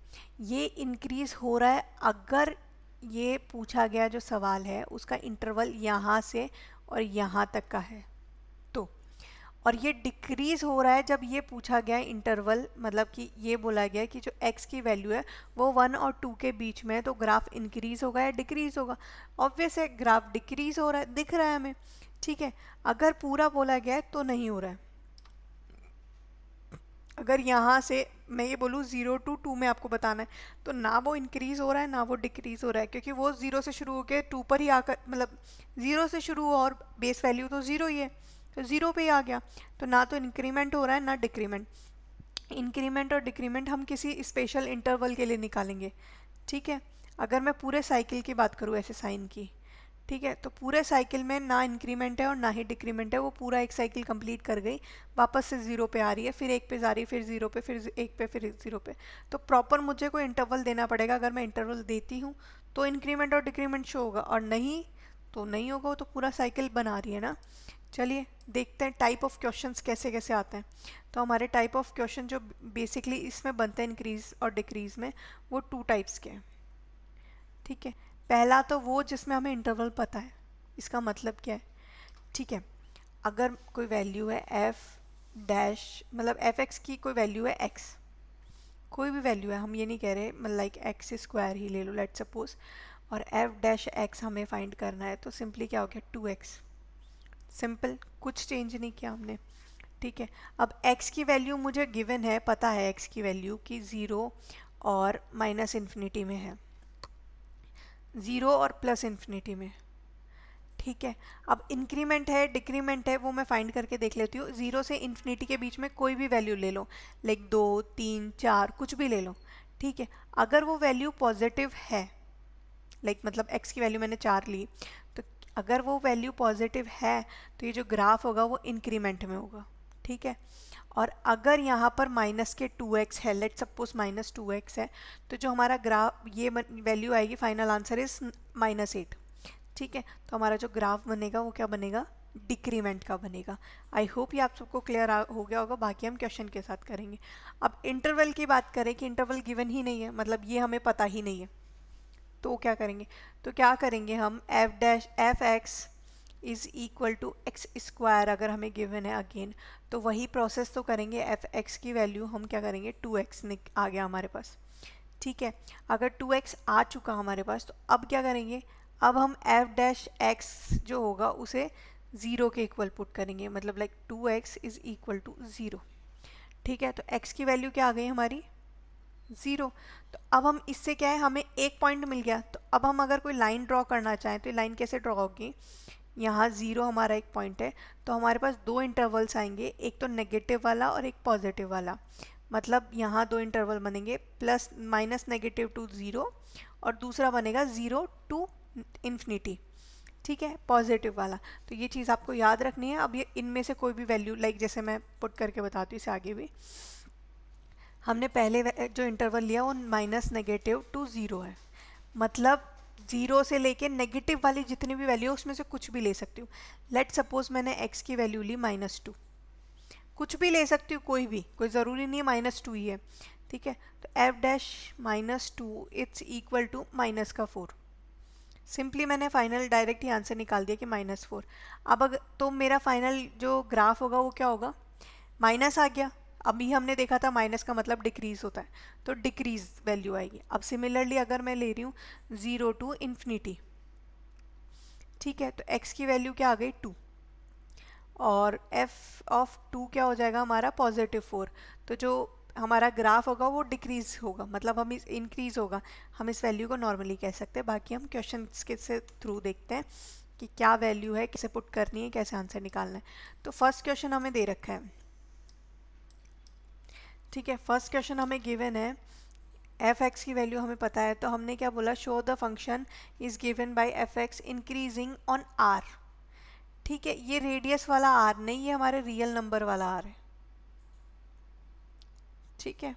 ये इंक्रीज हो रहा है अगर ये पूछा गया जो सवाल है उसका इंटरवल यहाँ से और यहाँ तक का है तो, और ये डिक्रीज हो रहा है जब ये पूछा गया इंटरवल, मतलब कि ये बोला गया कि जो x की वैल्यू है वो 1 और 2 के बीच में है, तो ग्राफ इंक्रीज होगा या डिक्रीज होगा, ऑब्वियस है ग्राफ डिक्रीज हो रहा है, दिख रहा है हमें, ठीक है। अगर पूरा बोला गया है तो नहीं हो रहा है, अगर यहाँ से मैं ये बोलूँ 0 to 2 में आपको बताना है तो ना वो इंक्रीज़ हो रहा है ना वो डिक्रीज़ हो रहा है, क्योंकि वो 0 से शुरू होकर 2 पर ही आकर, मतलब 0 से शुरू और बेस वैल्यू तो 0 ही है, तो 0 पे ही आ गया, तो ना तो इंक्रीमेंट हो रहा है ना डिक्रीमेंट। इंक्रीमेंट और डिक्रीमेंट हम किसी स्पेशल इंटरवल के लिए निकालेंगे, ठीक है। अगर मैं पूरे साइकिल की बात करूँ ऐसे साइन की, ठीक है, तो पूरे साइकिल में ना इंक्रीमेंट है और ना ही डिक्रीमेंट है, वो पूरा एक साइकिल कंप्लीट कर गई, वापस से 0 पे आ रही है, फिर 1 पे जा रही है, फिर 0 पे, फिर 1 पे, फिर 0 पे, तो प्रॉपर मुझे कोई इंटरवल देना पड़ेगा। अगर मैं इंटरवल देती हूँ तो इंक्रीमेंट और डिक्रीमेंट शो होगा और नहीं तो नहीं होगा, वो तो पूरा साइकिल बना रही है ना, चलिए देखते हैं टाइप ऑफ क्वेश्चंस कैसे कैसे आते हैं। तो हमारे टाइप ऑफ क्वेश्चन जो बेसिकली इसमें बनते हैं इंक्रीज और डिक्रीज में, वो 2 टाइप्स के हैं। ठीक है, पहला तो वो जिसमें हमें इंटरवल पता है। इसका मतलब क्या है? ठीक है, अगर कोई वैल्यू है एफ डैश, मतलब एफ एक्स की कोई वैल्यू है एक्स, कोई भी वैल्यू है, हम ये नहीं कह रहे मतलब लाइक एक्स स्क्वायर ही ले लो लेट सपोज, और एफ डैश एक्स हमें फाइंड करना है, तो सिंपली क्या हो गया 2x। सिंपल, कुछ चेंज नहीं किया हमने। ठीक है, अब x की वैल्यू मुझे गिवन है, पता है x की वैल्यू कि 0 और माइनस इन्फिनिटी में है, 0 और प्लस इन्फिनिटी में। ठीक है, अब इंक्रीमेंट है डिक्रीमेंट है वो मैं फाइंड करके देख लेती हूँ। 0 से इन्फिनिटी के बीच में कोई भी वैल्यू ले लो, लाइक 2 3 4 कुछ भी ले लो। ठीक है, अगर वो वैल्यू पॉजिटिव है, लाइक मतलब x की वैल्यू मैंने 4 ली, तो अगर वो वैल्यू पॉजिटिव है तो ये जो ग्राफ होगा वो इंक्रीमेंट में होगा। ठीक है, और अगर यहाँ पर माइनस के 2x है, लेट सपोज माइनस 2x है, तो जो हमारा ग्राफ ये वैल्यू आएगी, फाइनल आंसर इज -8। ठीक है, तो हमारा जो ग्राफ बनेगा वो क्या बनेगा? डिक्रीमेंट का बनेगा। आई होप ये आप सबको क्लियर हो गया होगा, बाकी हम क्वेश्चन के साथ करेंगे। अब इंटरवल की बात करें कि इंटरवल गिवन ही नहीं है, मतलब ये हमें पता ही नहीं है, तो क्या करेंगे? तो क्या करेंगे हम, F dash F X is equal to X square अगर हमें गिवन है अगेन, तो वही प्रोसेस तो करेंगे। एफ एक्स की वैल्यू हम क्या करेंगे, 2x आ गया हमारे पास। ठीक है, अगर 2x आ चुका हमारे पास, तो अब क्या करेंगे? अब हम एफ डैश एक्स जो होगा उसे 0 के इक्वल पुट करेंगे, मतलब like 2x is equal to 0। ठीक है, तो x की वैल्यू क्या आ गई हमारी? 0। तो अब हम इससे क्या है, हमें एक पॉइंट मिल गया। तो अब हम अगर कोई लाइन ड्रॉ करना चाहें तो ये लाइन कैसे ड्रॉ होगी? यहाँ 0 हमारा एक पॉइंट है, तो हमारे पास 2 इंटरवल्स आएंगे, एक तो नेगेटिव वाला और एक पॉजिटिव वाला। मतलब यहाँ 2 इंटरवल बनेंगे, प्लस माइनस नेगेटिव टू 0, और दूसरा बनेगा 0 टू इन्फिनिटी। ठीक है, पॉजिटिव वाला। तो ये चीज़ आपको याद रखनी है। अब ये इनमें से कोई भी वैल्यू, लाइक जैसे मैं पुट करके बताती हूँ इसे आगे भी, हमने पहले जो इंटरवल लिया वो माइनस नेगेटिव टू 0 है, मतलब 0 से लेके नेगेटिव वाली जितनी भी वैल्यू है उसमें से कुछ भी ले सकती हूँ। लेट सपोज मैंने x की वैल्यू ली -2, कुछ भी ले सकती हूँ, कोई भी, कोई ज़रूरी नहीं है -2 ही है। ठीक है, तो F dash -2 it's equal to -4। Simply मैंने फाइनल डायरेक्ट ही आंसर निकाल दिया कि -4। अब अगर तो मेरा फाइनल जो ग्राफ होगा वो क्या होगा? माइनस आ गया। अभी हमने देखा था माइनस का मतलब डिक्रीज होता है, तो डिक्रीज वैल्यू आएगी। अब सिमिलरली अगर मैं ले रही हूँ 0 टू इन्फिनिटी, ठीक है, तो x की वैल्यू क्या आ गई? 2, और f ऑफ 2 क्या हो जाएगा हमारा? +4। तो जो हमारा ग्राफ होगा वो डिक्रीज होगा, मतलब हम इस इंक्रीज होगा। हम इस वैल्यू को नॉर्मली कह सकते हैं। बाकी हम क्वेश्चन के से थ्रू देखते हैं कि क्या वैल्यू है, कैसे पुट करनी है, कैसे आंसर निकालना है। तो फर्स्ट क्वेश्चन हमें दे रखा है। ठीक है, फर्स्ट क्वेश्चन हमें गिवन है, एफ एक्स की वैल्यू हमें पता है, तो हमने क्या बोला? Show the function is given by F X increasing on R. ठीक है, ये रेडियस वाला आर नहीं, ये हमारे रियल नंबर वाला आर है। ठीक है,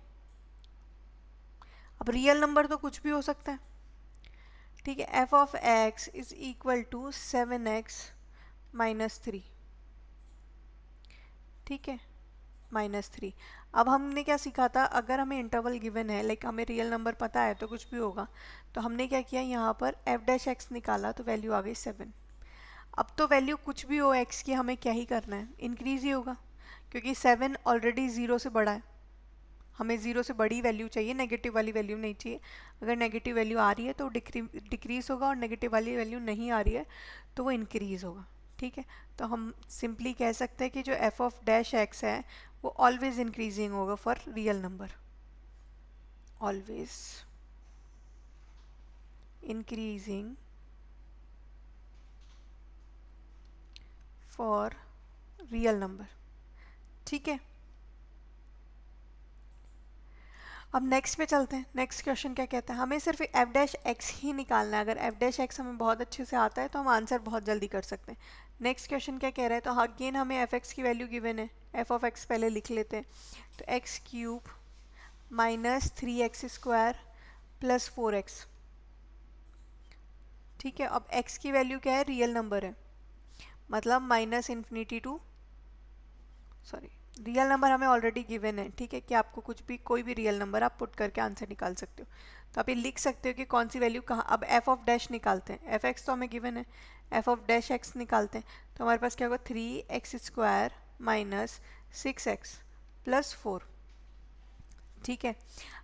अब रियल नंबर तो कुछ भी हो सकता है। ठीक है, F of X is equal to 7x -3। ठीक है, -3। अब हमने क्या सीखा था? अगर हमें इंटरवल गिवन है, लाइक हमें रियल नंबर पता है तो कुछ भी होगा, तो हमने क्या किया, यहाँ पर एफ डैश एक्स निकाला तो वैल्यू आ गई 7। अब तो वैल्यू कुछ भी हो एक्स की, हमें क्या ही करना है? इंक्रीज ही होगा, क्योंकि 7 ऑलरेडी 0 से बड़ा है। हमें 0 से बड़ी वैल्यू चाहिए, नेगेटिव वाली वैल्यू नहीं चाहिए। अगर नेगेटिव वैल्यू आ रही है तो डिक्रीज होगा, और नेगेटिव वाली वैल्यू नहीं आ रही है तो वो इंक्रीज होगा। ठीक है, तो हम सिंपली कह सकते हैं कि जो एफ ऑफ डैश एक्स है वो ऑलवेज इंक्रीजिंग होगा for real number, always increasing for real number. ठीक है, अब नेक्स्ट पे चलते हैं। नेक्स्ट क्वेश्चन क्या कहता है? हमें सिर्फ एफ डैश एक्स ही निकालना है। अगर एफ डैश एक्स हमें बहुत अच्छे से आता है तो हम आंसर बहुत जल्दी कर सकते हैं। नेक्स्ट क्वेश्चन क्या कह रहा है? तो अगेन हमें एफ एक्स की वैल्यू गिवन है, एफ ऑफ एक्स पहले लिख लेते हैं। तो एक्स क्यूब -3x² + 4x। ठीक है, अब x की वैल्यू क्या है? रियल नंबर है, मतलब minus infinity to, sorry, real number हमें ऑलरेडी गिवन है, ठीक है, कि आपको कुछ भी कोई भी रियल नंबर आप पुट करके आंसर निकाल सकते हो। तो आप ये लिख सकते हो कि कौन सी वैल्यू कहाँ। अब एफ ऑफ डैश निकालते हैं, एफ एक्स तो हमें गिवन है, एफ ऑफ डैश एक्स निकालते हैं। तो हमारे पास क्या होगा, 3x² माइनस 6x प्लस 4, ठीक है।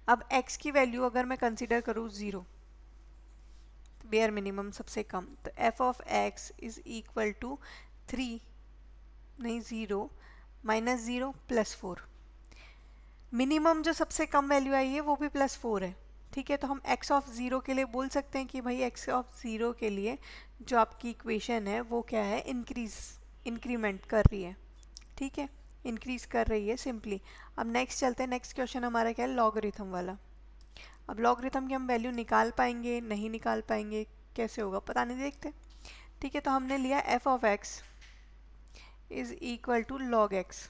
अब x की वैल्यू अगर मैं कंसिडर करूँ 0, बेयर मिनिमम सबसे कम, तो F of x is equal to 3 नहीं 0 माइनस 0 प्लस 4। मिनिमम जो सबसे कम वैल्यू आई है वो भी प्लस 4 है, ठीक है। तो हम x ऑफ 0 के लिए बोल सकते हैं कि भाई x ऑफ 0 के लिए जो आपकी इक्वेशन है वो क्या है, इंक्रीमेंट कर रही है, ठीक है, इंक्रीज कर रही है सिंपली। अब नेक्स्ट चलते हैं, नेक्स्ट क्वेश्चन हमारा क्या है, लॉगरिथम वाला। अब लॉगरिथम की हम वैल्यू निकाल पाएंगे नहीं निकाल पाएंगे, कैसे होगा पता नहीं, देखते, ठीक है। तो हमने लिया F of X is equal to log X,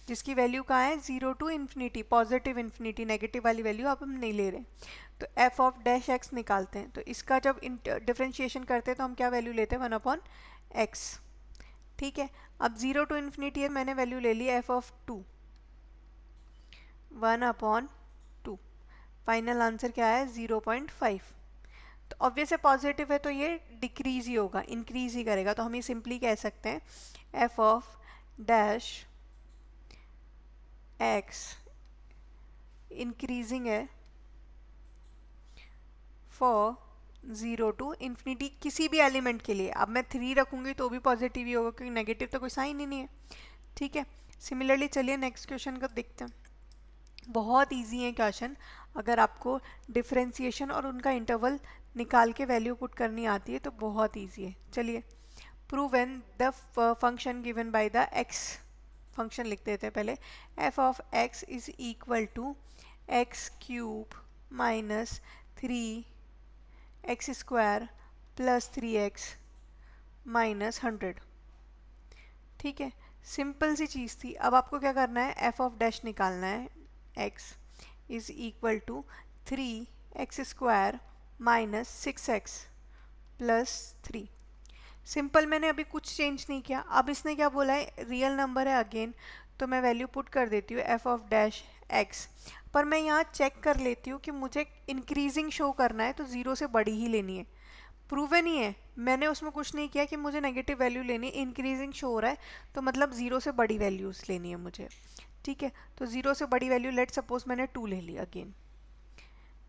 जिसकी वैल्यू कहाँ है, 0 to infinity, positive infinity, negative वाली वैल्यू अब हम नहीं ले रहे। तो एफ ऑफ डैश एक्स निकालते हैं, तो इसका जब डिफ्रेंशिएशन करते हैं तो हम क्या वैल्यू लेते हैं, 1 अपॉन एक्स, ठीक है। अब 0 टू इन्फिनिटी है, मैंने वैल्यू ले ली F of 2, 1 upon 2, final answer क्या है 0.5। तो ऑब्वियस है पॉजिटिव है तो ये डिक्रीज ही होगा, इंक्रीज ही करेगा। तो हम ये सिंपली कह सकते हैं F of dash x increasing है फॉर 0 टू इन्फिनिटी, किसी भी एलिमेंट के लिए। अब मैं 3 रखूंगी तो भी पॉजिटिव ही होगा क्योंकि नेगेटिव तो कोई साइन ही नहीं है, ठीक है। सिमिलरली चलिए नेक्स्ट क्वेश्चन को देखते हैं। बहुत इजी है क्वेश्चन, अगर आपको डिफरेंशिएशन और उनका इंटरवल निकाल के वैल्यू पुट करनी आती है तो बहुत इजी है। चलिए, prove when the function given by the X, function लिख देते हैं पहले, F of X is equal to x³ minus 3x² plus 3x minus 100, ठीक है। सिंपल सी चीज़ थी। अब आपको क्या करना है, एफ ऑफ डैश निकालना है, x is equal to 3x² minus 6x plus 3। Simple, मैंने अभी कुछ चेंज नहीं किया। अब इसने क्या बोला है, रियल नंबर है अगेन, तो मैं वैल्यू पुट कर देती हूँ एफ ऑफ डैश एक्स। पर मैं यहाँ चेक कर लेती हूँ कि मुझे इंक्रीजिंग शो करना है तो 0 से बड़ी ही लेनी है। प्रूवन ही है, मैंने उसमें कुछ नहीं किया कि मुझे नेगेटिव वैल्यू लेनी है, इंक्रीजिंग शो हो रहा है तो मतलब 0 से बड़ी वैल्यूज लेनी है मुझे, ठीक है। तो 0 से बड़ी वैल्यू लेट सपोज मैंने 2 ले ली अगेन,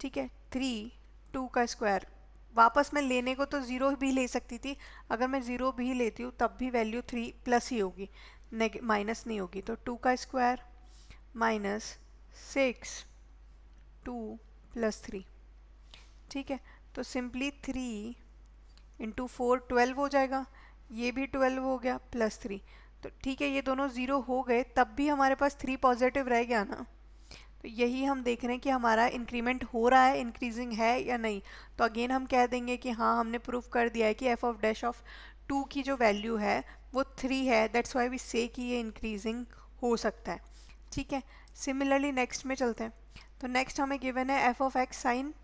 ठीक है। 3 2 का स्क्वायर, वापस मैं लेने को तो 0 भी ले सकती थी, अगर मैं 0 भी लेती हूँ तब भी वैल्यू 3 प्लस ही होगी, माइनस नहीं होगी। तो 2 का स्क्वायर माइनस 6 2 प्लस 3, ठीक है। तो सिंपली 3 इंटू 4 12 हो जाएगा, ये भी 12 हो गया प्लस 3। तो ठीक है, ये दोनों 0 हो गए तब भी हमारे पास 3 पॉजिटिव रह गया ना। तो यही हम देख रहे हैं कि हमारा इंक्रीमेंट हो रहा है, इंक्रीजिंग है या नहीं। तो अगेन हम कह देंगे कि हाँ, हमने प्रूव कर दिया है कि एफ ऑफ डैश ऑफ 2 की जो वैल्यू है वो 3 है, दैट्स वाई वी से कि ये इंक्रीजिंग हो सकता है, ठीक है। सिमिलरली नेक्स्ट में चलते हैं। तो नेक्स्ट हमें गिवन है F of X sine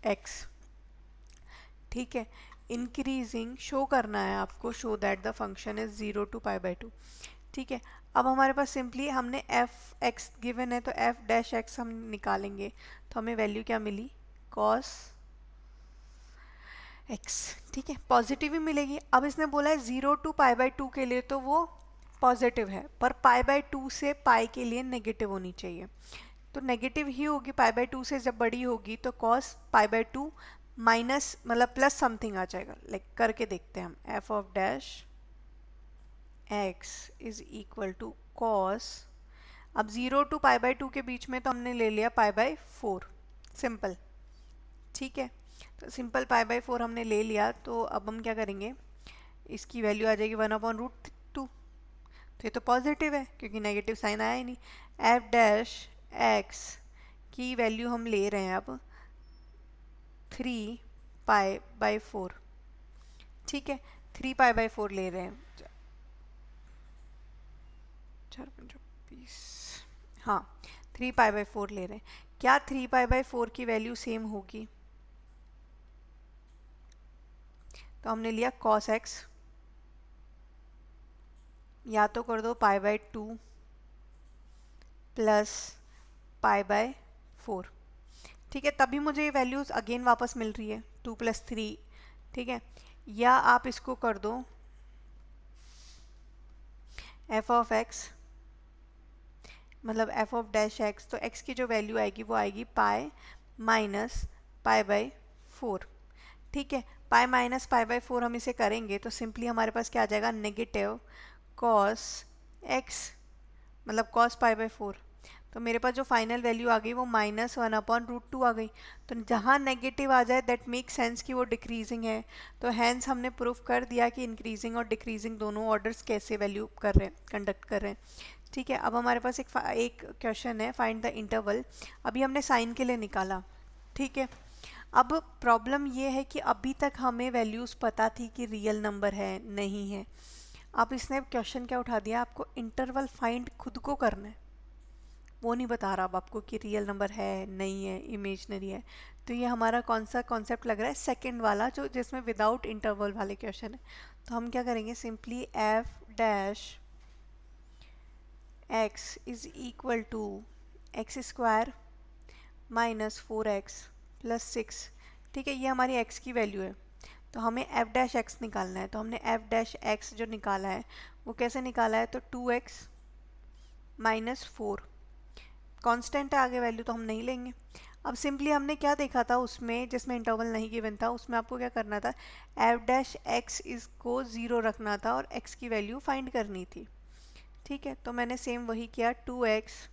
X, ठीक है। इंक्रीजिंग शो करना है आपको, show that the function is 0 to π/2, ठीक है। अब हमारे पास सिंपली हमने एफ एक्स गिवन है तो एफ डैश एक्स हम निकालेंगे, तो हमें वैल्यू क्या मिली, कॉस एक्स, ठीक है, पॉजिटिव ही मिलेगी। अब इसने बोला है 0 टू π/2 के लिए तो वो पॉजिटिव है, पर π/2 से पाई के लिए नेगेटिव होनी चाहिए, तो नेगेटिव ही होगी। π/2 से जब बड़ी होगी तो कॉस π/2 माइनस मतलब प्लस समथिंग आ जाएगा। लाइक करके देखते हैं हम, F of dash X is equal to cos, अब 0 टू π/2 के बीच में तो हमने ले लिया π/4, सिंपल, ठीक है। तो सिंपल π/4 हमने ले लिया, तो अब हम क्या करेंगे, इसकी वैल्यू आ जाएगी 1/√2। तो ये तो पॉजिटिव है क्योंकि नेगेटिव साइन आया ही नहीं। एफ डैश एक्स की वैल्यू हम ले रहे हैं अब 3π/4, ठीक है, 3π/4 ले रहे हैं, 4×20, हाँ 3π/4 ले रहे हैं। क्या 3π/4 की वैल्यू सेम होगी, तो हमने लिया cos x या तो कर दो pi by 2 plus pi by 4, ठीक है, तभी मुझे ये वैल्यूज़ अगेन वापस मिल रही है 2 + 3, ठीक है। या आप इसको कर दो एफ ऑफ एक्स, मतलब एफ ऑफ डैश एक्स, तो एक्स की जो वैल्यू आएगी वो आएगी पाई माइनस पाई बाय 4, ठीक है। पाई माइनस पाई बाय 4 हम इसे करेंगे तो सिंपली हमारे पास क्या आ जाएगा, नेगेटिव कॉस एक्स, मतलब कॉस पाई बाय 4। तो मेरे पास जो फाइनल वैल्यू आ गई वो -1/√2 आ गई। तो जहाँ नेगेटिव आ जाए दैट मेक सेंस कि वो डिक्रीजिंग है। तो हैंस हमने प्रूफ कर दिया कि इंक्रीजिंग और डिक्रीजिंग दोनों ऑर्डर्स कैसे वैल्यू कर रहे हैं, कंडक्ट कर रहे हैं, ठीक है। अब हमारे पास एक क्वेश्चन है, फाइंड द इंटरवल। अभी हमने साइन के लिए निकाला, ठीक है। अब प्रॉब्लम ये है कि अभी तक हमें वैल्यूज़ पता थी कि रियल नंबर है नहीं है। अब इसने क्वेश्चन क्या उठा दिया, आपको इंटरवल फाइंड खुद को करना है, वो नहीं बता रहा अब आपको कि रियल नंबर है नहीं है, इमेजनरी है। तो ये हमारा कौन सा कॉन्सेप्ट लग रहा है, सेकंड वाला, जो जिसमें विदाउट इंटरवल वाले क्वेश्चन है। तो हम क्या करेंगे, simply F dash X is equal to x² minus 4x plus 6, ठीक है। ये हमारी x की वैल्यू है, तो हमें एफ डैश एक्स निकालना है। तो हमने एफ डैश एक्स जो निकाला है वो कैसे निकाला है, तो 2x माइनस 4, कांस्टेंट है आगे वैल्यू तो हम नहीं लेंगे। अब सिंपली हमने क्या देखा था उसमें, जिसमें इंटरवल नहीं गिवन था, उसमें आपको क्या करना था, एफ डैश एक्स इसको 0 रखना था और x की वैल्यू फाइंड करनी थी, ठीक है। तो मैंने सेम वही किया, 2x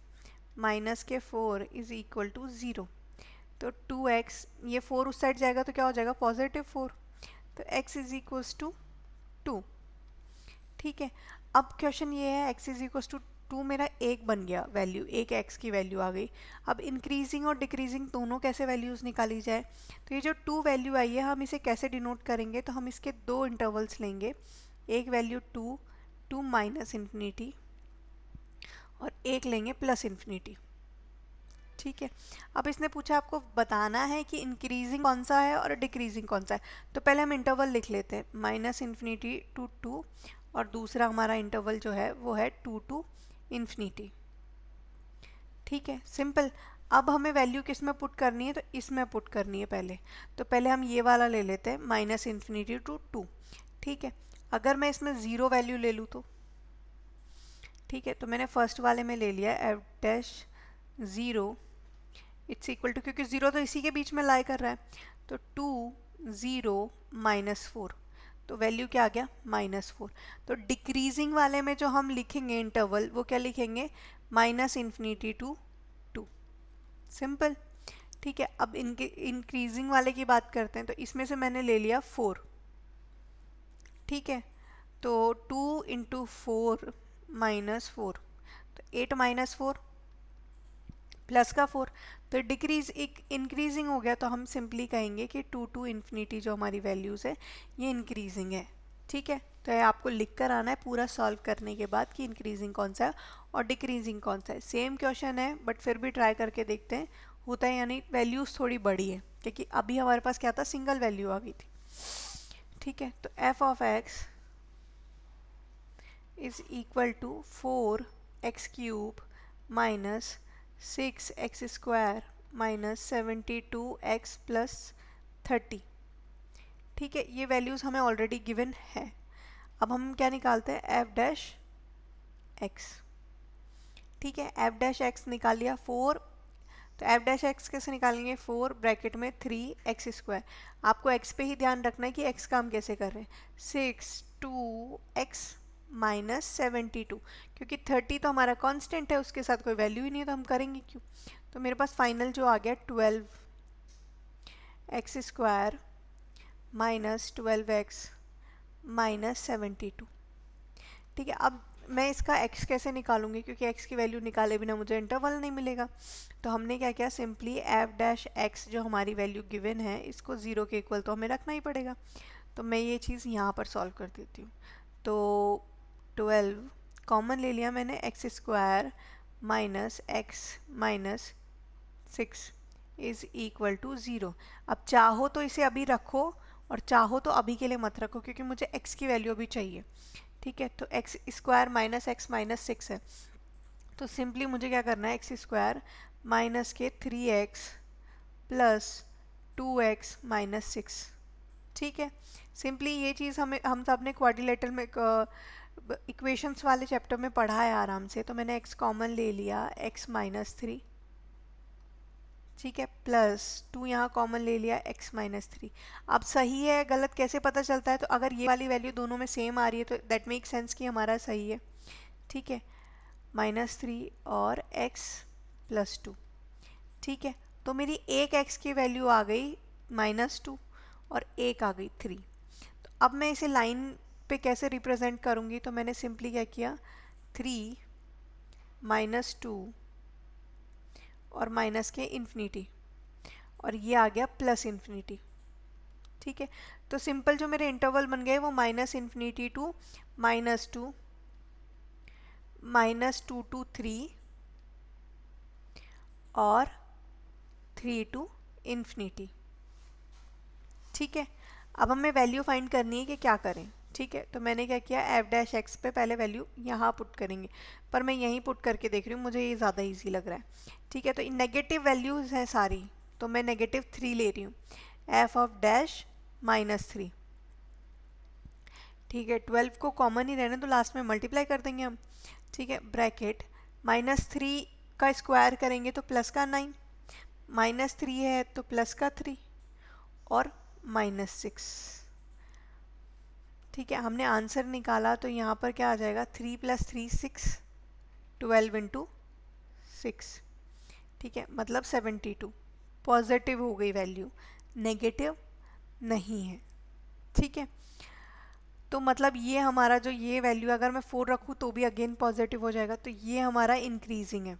माइनस के 4 इज इक्वल टू 0। तो 2x, ये 4 उस साइड जाएगा तो क्या हो जाएगा, +4, तो x इज इक्वल्स टू 2, ठीक है। अब क्वेश्चन ये है, x इज इक्वल्स टू 2 मेरा एक बन गया वैल्यू, एक x की वैल्यू आ गई। अब इंक्रीजिंग और डिक्रीजिंग दोनों कैसे वैल्यूज़ निकाली जाए, तो ये जो 2 वैल्यू आई है हम इसे कैसे डिनोट करेंगे, तो हम इसके दो इंटरवल्स लेंगे, एक वैल्यू 2 माइनस इन्फिनिटी और एक लेंगे प्लस इन्फिनिटी, ठीक है। अब इसने पूछा आपको बताना है कि इंक्रीजिंग कौन सा है और डिक्रीजिंग कौन सा है। तो पहले हम इंटरवल लिख लेते हैं, -इन्फिनिटी टू 2 और दूसरा हमारा इंटरवल जो है वो है 2 टू इन्फिनिटी, ठीक है, सिंपल। अब हमें वैल्यू किस में पुट करनी है, तो इसमें पुट करनी है पहले। तो पहले हम ये वाला ले लेते हैं, -इन्फिनिटी टू 2, ठीक है। अगर मैं इसमें 0 वैल्यू ले लूँ तो, ठीक है, तो मैंने फर्स्ट वाले में ले लिया F dash 0 it's equal to, क्योंकि 0 तो इसी के बीच में लाई कर रहा है, तो 2 0 -4, तो वैल्यू क्या आ गया, -4। तो डिक्रीजिंग वाले में जो हम लिखेंगे इंटरवल वो क्या लिखेंगे, -इन्फिनिटी टू 2, सिंपल, ठीक है। अब इनके इंक्रीजिंग वाले की बात करते हैं, तो इसमें से मैंने ले लिया 4, ठीक है। तो 2 इंटू 4 -4, तो 8 -4 प्लस का 4, तो डिक्रीज एक इंक्रीजिंग हो गया। तो हम सिंपली कहेंगे कि 2 टू इन्फिनिटी जो हमारी वैल्यूज़ है ये इंक्रीजिंग है, ठीक है। तो ये आपको लिख कर आना है पूरा सॉल्व करने के बाद कि इंक्रीजिंग कौन सा है और डिक्रीजिंग कौन सा है। सेम क्वेश्चन है बट फिर भी ट्राई करके देखते हैं होता है, यानी वैल्यूज़ थोड़ी बड़ी है, क्योंकि अभी हमारे पास क्या था, सिंगल वैल्यू आ गई थी, ठीक है। तो F of X is equal to 4x³ minus 6x² minus 72x plus 30, ठीक है। ये वैल्यूज़ हमें ऑलरेडी गिवन है। अब हम क्या निकालते हैं, एफ डैश एक्स, ठीक है। एफ डैश एक्स निकाल लिया 4, तो एफ डैश एक्स कैसे निकालेंगे, 4 ब्रैकेट में 3x²। आपको x पे ही ध्यान रखना है कि x का हम कैसे कर रहे हैं, 6 2x माइनस 72, क्योंकि 30 तो हमारा कांस्टेंट है, उसके साथ कोई वैल्यू ही नहीं है तो हम करेंगे क्यों। तो मेरे पास फाइनल जो आ गया 12x² माइनस 12x माइनस 72, ठीक है। अब मैं इसका x कैसे निकालूंगी, क्योंकि x की वैल्यू निकाले बिना मुझे इंटरवल नहीं मिलेगा। तो हमने क्या किया, सिंपली एफ डैश एक्स जो हमारी वैल्यू गिवन है इसको 0 के इक्वल तो हमें रखना ही पड़ेगा। तो मैं ये चीज़ यहाँ पर सॉल्व कर देती हूँ। तो 12 कॉमन ले लिया मैंने, x² minus x minus 6 is equal to 0। अब चाहो तो इसे अभी रखो और चाहो तो अभी के लिए मत रखो, क्योंकि मुझे x की वैल्यू अभी चाहिए, ठीक है, तो x square minus x minus 6 है, तो सिंपली मुझे क्या करना है, एक्स स्क्वायर माइनस के 3x प्लस 2x माइनस 6। ठीक है, सिंपली ये चीज़ हम सब ने क्वाड्रिलेटरल में इक्वेशंस वाले चैप्टर में पढ़ा है आराम से। तो मैंने x कॉमन ले लिया, x माइनस 3, ठीक है, प्लस 2 यहाँ कॉमन ले लिया, x माइनस 3। अब सही है गलत कैसे पता चलता है, तो अगर ये वाली वैल्यू दोनों में सेम आ रही है तो दैट मेक सेंस कि हमारा सही है। ठीक है, -3 और x प्लस 2। ठीक है, तो मेरी एक x की वैल्यू आ गई -2 और एक आ गई 3। तो अब मैं इसे लाइन पे कैसे रिप्रेजेंट करूँगी, तो मैंने सिंपली क्या किया, 3 -2 और माइनस के इन्फिनिटी और ये आ गया प्लस इन्फिनिटी। ठीक है, तो सिंपल जो मेरे इंटरवल बन गए वो -∞ टू -2, -2 टू 3 और 3 टू इन्फिनिटी। ठीक है, अब हमें वैल्यू फाइंड करनी है कि क्या करें। ठीक है, तो मैंने क्या किया, एफ डैश एक्स पे पहले वैल्यू यहाँ पुट करेंगे, पर मैं यहीं पुट करके देख रही हूँ, मुझे ये ज़्यादा इजी लग रहा है। ठीक है, तो नेगेटिव वैल्यूज़ हैं सारी, तो मैं -3 ले रही हूँ, एफ ऑफ डैश -3। ठीक है, 12 को कॉमन ही रहने तो लास्ट में मल्टीप्लाई कर देंगे हम। ठीक है, ब्रैकेट -3 का स्क्वायर करेंगे तो प्लस का 9, -3 है तो प्लस का 3 और -6। ठीक है, हमने आंसर निकाला तो यहाँ पर क्या आ जाएगा, 3 + 3 6, 12 × 6। ठीक है, मतलब 72। पॉजिटिव हो गई वैल्यू, नेगेटिव नहीं है। ठीक है, तो मतलब ये हमारा जो ये वैल्यू अगर मैं 4 रखूँ तो भी अगेन पॉजिटिव हो जाएगा, तो ये हमारा इंक्रीजिंग है।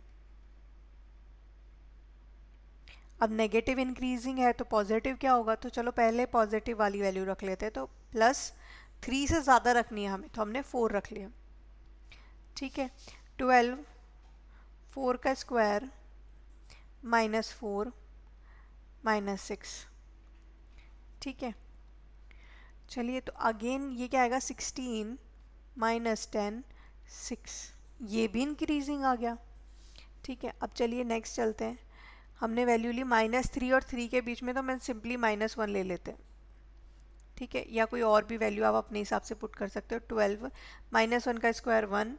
अब नेगेटिव इंक्रीजिंग है तो पॉजिटिव क्या होगा, तो चलो पहले पॉजिटिव वाली वैल्यू रख लेते हैं। तो +3 से ज़्यादा रखनी है हमें, तो हमने 4 रख लिया। ठीक है, 12, 4 का स्क्वायर -4 -6। ठीक है, चलिए तो अगेन ये क्या आएगा, 16 -10 6, ये भी इंक्रीजिंग आ गया। ठीक है, अब चलिए नेक्स्ट चलते हैं। हमने वैल्यू ली -3 और 3 के बीच में, तो मैं सिंपली -1 ले लेते हैं। ठीक है, या कोई और भी वैल्यू आप अपने हिसाब से पुट कर सकते हो। 12 -1 का स्क्वायर 1,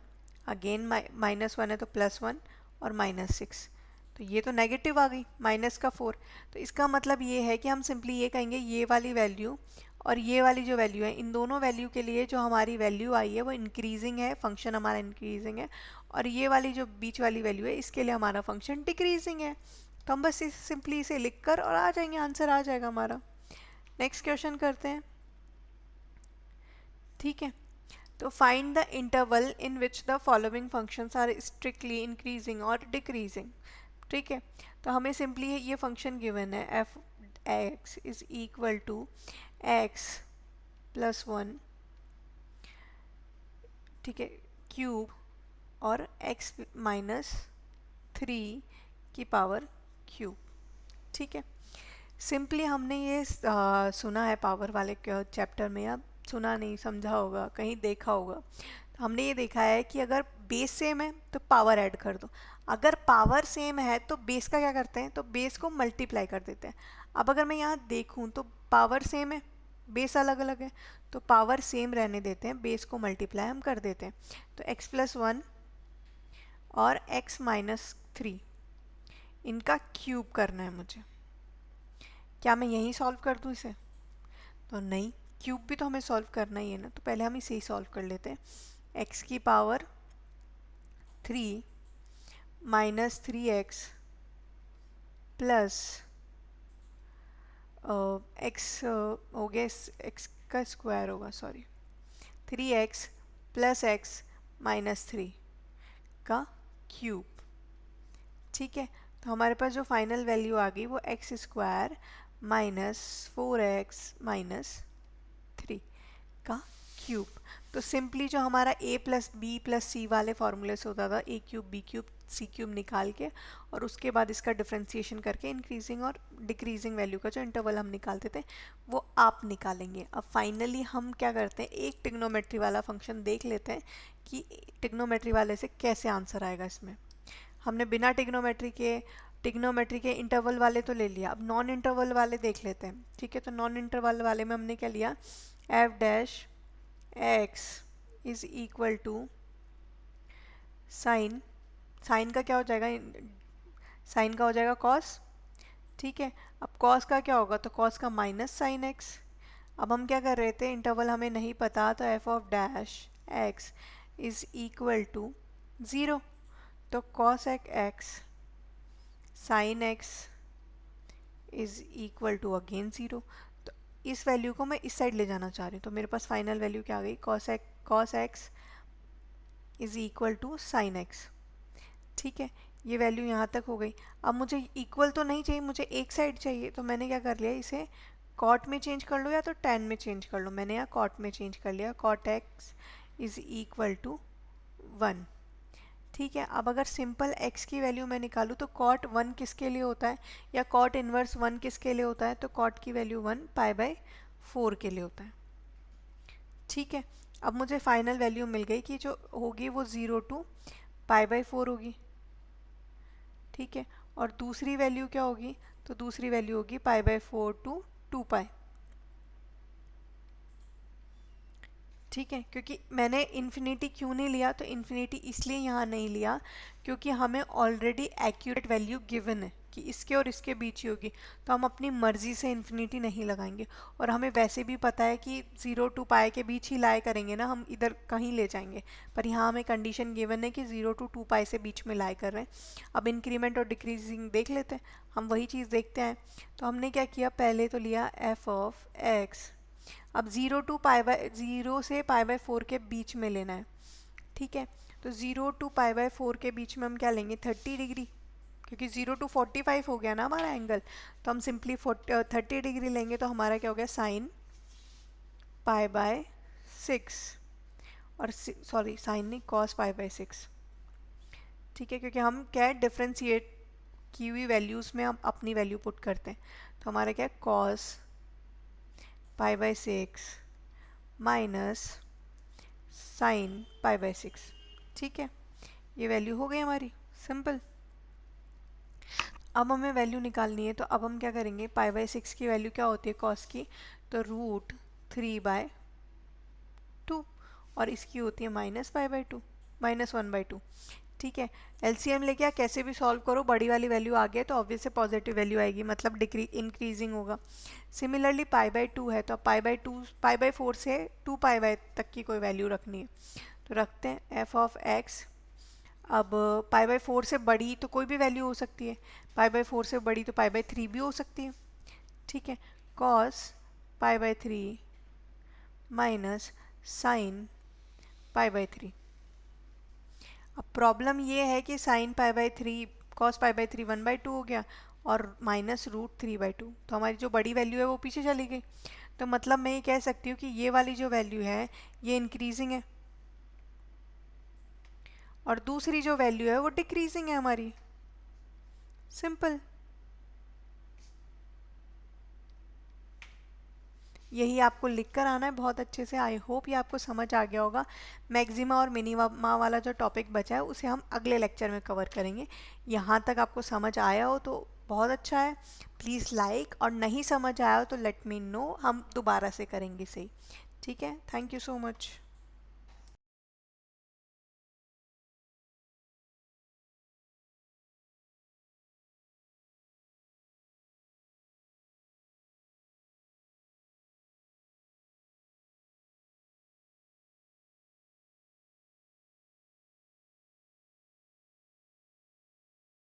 अगेन -1 है तो +1 और -6, तो ये तो नेगेटिव आ गई, माइनस का 4। तो इसका मतलब ये है कि हम सिंपली ये कहेंगे, ये वाली वैल्यू और ये वाली जो वैल्यू है, इन दोनों वैल्यू के लिए जो हमारी वैल्यू आई है वो इंक्रीजिंग है, फंक्शन हमारा इंक्रीजिंग है, और ये वाली जो बीच वाली वैल्यू है इसके लिए हमारा फंक्शन डिक्रीजिंग है। तो हम बस सिंपली इसे लिख कर और आ जाएंगे, आंसर आ जाएगा हमारा। नेक्स्ट क्वेश्चन करते हैं। ठीक है, तो find the interval in which the following functions are strictly increasing और डिक्रीजिंग। ठीक है, तो हमें सिंपली ये फंक्शन गिवन है, F X is equal to X plus 1, ठीक है, क्यूब और x -3 की पावर क्यूब। ठीक है, सिंपली हमने ये सुना है पावर वाले चैप्टर में, अब सुना नहीं, समझा होगा, कहीं देखा होगा। तो हमने ये देखा है कि अगर बेस सेम है तो पावर ऐड कर दो, अगर पावर सेम है तो बेस का क्या करते हैं, तो बेस को मल्टीप्लाई कर देते हैं। अब अगर मैं यहाँ देखूँ तो पावर सेम है, बेस अलग अलग है, तो पावर सेम रहने देते हैं, बेस को मल्टीप्लाई हम कर देते हैं। तो x+1 और x -3 इनका क्यूब करना है मुझे। क्या मैं यहीं सॉल्व कर दूँ इसे, तो नहीं, क्यूब भी तो हमें सॉल्व करना ही है ना, तो पहले हम इसे ही सॉल्व कर लेते हैं। x की पावर 3 -3x प्लस x हो गया, x का स्क्वायर होगा, सॉरी, 3x प्लस x -3 का क्यूब। ठीक है, तो हमारे पास जो फाइनल वैल्यू आ गई वो x² -4x -3 का क्यूब। तो सिंपली जो हमारा a + b + c वाले फॉर्मूले से होता था, a³ b³ सी क्यूब निकाल के और उसके बाद इसका डिफ्रेंसिएशन करके इंक्रीजिंग और डिक्रीजिंग वैल्यू का जो इंटरवल हम निकालते थे वो आप निकालेंगे। अब फाइनली हम क्या करते हैं, एक टिग्नोमेट्री वाला फंक्शन देख लेते हैं कि टिग्नोमेट्री वाले से कैसे आंसर आएगा। इसमें हमने बिना टिग्नोमेट्री के इंटरवल वाले तो ले लिया, अब नॉन इंटरवल वाले देख लेते हैं। ठीक है, तो नॉन इंटरवल वाले में हमने क्या लिया, F dash X is equal to sine का क्या हो जाएगा, साइन का हो जाएगा कॉस। ठीक है, अब कॉस का क्या होगा, तो कॉस का माइनस साइन एक्स। अब हम क्या कर रहे थे, इंटरवल हमें नहीं पता, तो F of dash X is equal to 0, तो cos X sine X is equal to again 0। तो इस वैल्यू को मैं इस साइड ले जाना चाह रही हूँ, तो मेरे पास फाइनल वैल्यू क्या आ गई, cos X is equal to sine X. ठीक है, ये वैल्यू यहाँ तक हो गई। अब मुझे इक्वल तो नहीं चाहिए, मुझे एक साइड चाहिए, तो मैंने क्या कर लिया, इसे कॉट में चेंज कर लो या तो टैन में चेंज कर लो। मैंने यहाँ कॉट में चेंज कर लिया, cot X is equal to 1। ठीक है, अब अगर सिंपल x की वैल्यू मैं निकालूँ तो कॉट 1 किसके लिए होता है, या कॉट इनवर्स 1 किसके लिए होता है, तो कॉट की वैल्यू 1 π/4 के लिए होता है। ठीक है, अब मुझे फाइनल वैल्यू मिल गई कि जो होगी वो 0 to π/4 होगी। ठीक है, और दूसरी वैल्यू क्या होगी, तो दूसरी वैल्यू होगी π/4 to 2π। ठीक है, क्योंकि मैंने इन्फिनिटी क्यों नहीं लिया, तो इन्फिनिटी इसलिए यहाँ नहीं लिया क्योंकि हमें ऑलरेडी एक्यूरेट वैल्यू गिवन है कि इसके और इसके बीच ही होगी, तो हम अपनी मर्जी से इन्फिनिटी नहीं लगाएंगे। और हमें वैसे भी पता है कि 0 to π के बीच ही लाए करेंगे ना, हम इधर कहीं ले जाएंगे, पर यहाँ हमें कंडीशन गिवन है कि 0 to 2π से बीच में लाए कर रहे हैं। अब इंक्रीमेंट और डिक्रीजिंग देख लेते हैं, हम वही चीज़ देखते हैं। तो हमने क्या किया, पहले तो लिया एफ ऑफ एक्स, अब 0 से π/4 के बीच में लेना है। ठीक है, तो 0 to π/4 के बीच में हम क्या लेंगे, 30 डिग्री, क्योंकि 0 to 45 हो गया ना हमारा एंगल, तो हम सिंपली 30 डिग्री लेंगे, तो हमारा क्या हो गया, साइन π/6, और सॉरी साइन नहीं, कॉस π/6। ठीक है, क्योंकि हम क्या है, डिफ्रेंशिएट की हुई वैल्यूज़ में हम अपनी वैल्यू पुट करते हैं, तो हमारा क्या है, कॉस π/6 माइनस साइन π/6। ठीक है, ये वैल्यू हो गई हमारी, सिंपल। अब हमें वैल्यू निकालनी है, तो अब हम क्या करेंगे, π/6 की वैल्यू क्या होती है कॉस की, तो √3/2, और इसकी होती है -π/2, -1/2। ठीक है, एलसीएम लेके या कैसे भी सॉल्व करो, बड़ी वाली वैल्यू आ गई तो ऑब्वियस से पॉजिटिव वैल्यू आएगी, मतलब इंक्रीजिंग होगा। सिमिलरली π/2 है, तो π/4 से 2π तक की कोई वैल्यू रखनी है, तो रखते हैं एफ ऑफ एक्स। अब π/4 से बड़ी तो कोई भी वैल्यू हो सकती है, π/4 से बड़ी तो π/3 भी हो सकती है। ठीक है, कॉस π/3 माइनस साइन π/3। अब प्रॉब्लम ये है कि साइन π/3 कॉस π/3 1/2 हो गया, और -√3/2, तो हमारी जो बड़ी वैल्यू है वो पीछे चली गई। तो मतलब मैं ये कह सकती हूँ कि ये वाली जो वैल्यू है ये इंक्रीजिंग है, और दूसरी जो वैल्यू है वो डिक्रीजिंग है हमारी, सिंपल। यही आपको लिख कर आना है बहुत अच्छे से। आई होप ये आपको समझ आ गया होगा। मैक्सिमा और मिनिमा वाला जो टॉपिक बचा है उसे हम अगले लेक्चर में कवर करेंगे। यहाँ तक आपको समझ आया हो तो बहुत अच्छा है, प्लीज़ लाइक, और नहीं समझ आया हो तो लेट मी नो, हम दोबारा से करेंगे सही। ठीक है, थैंक यू सो मच।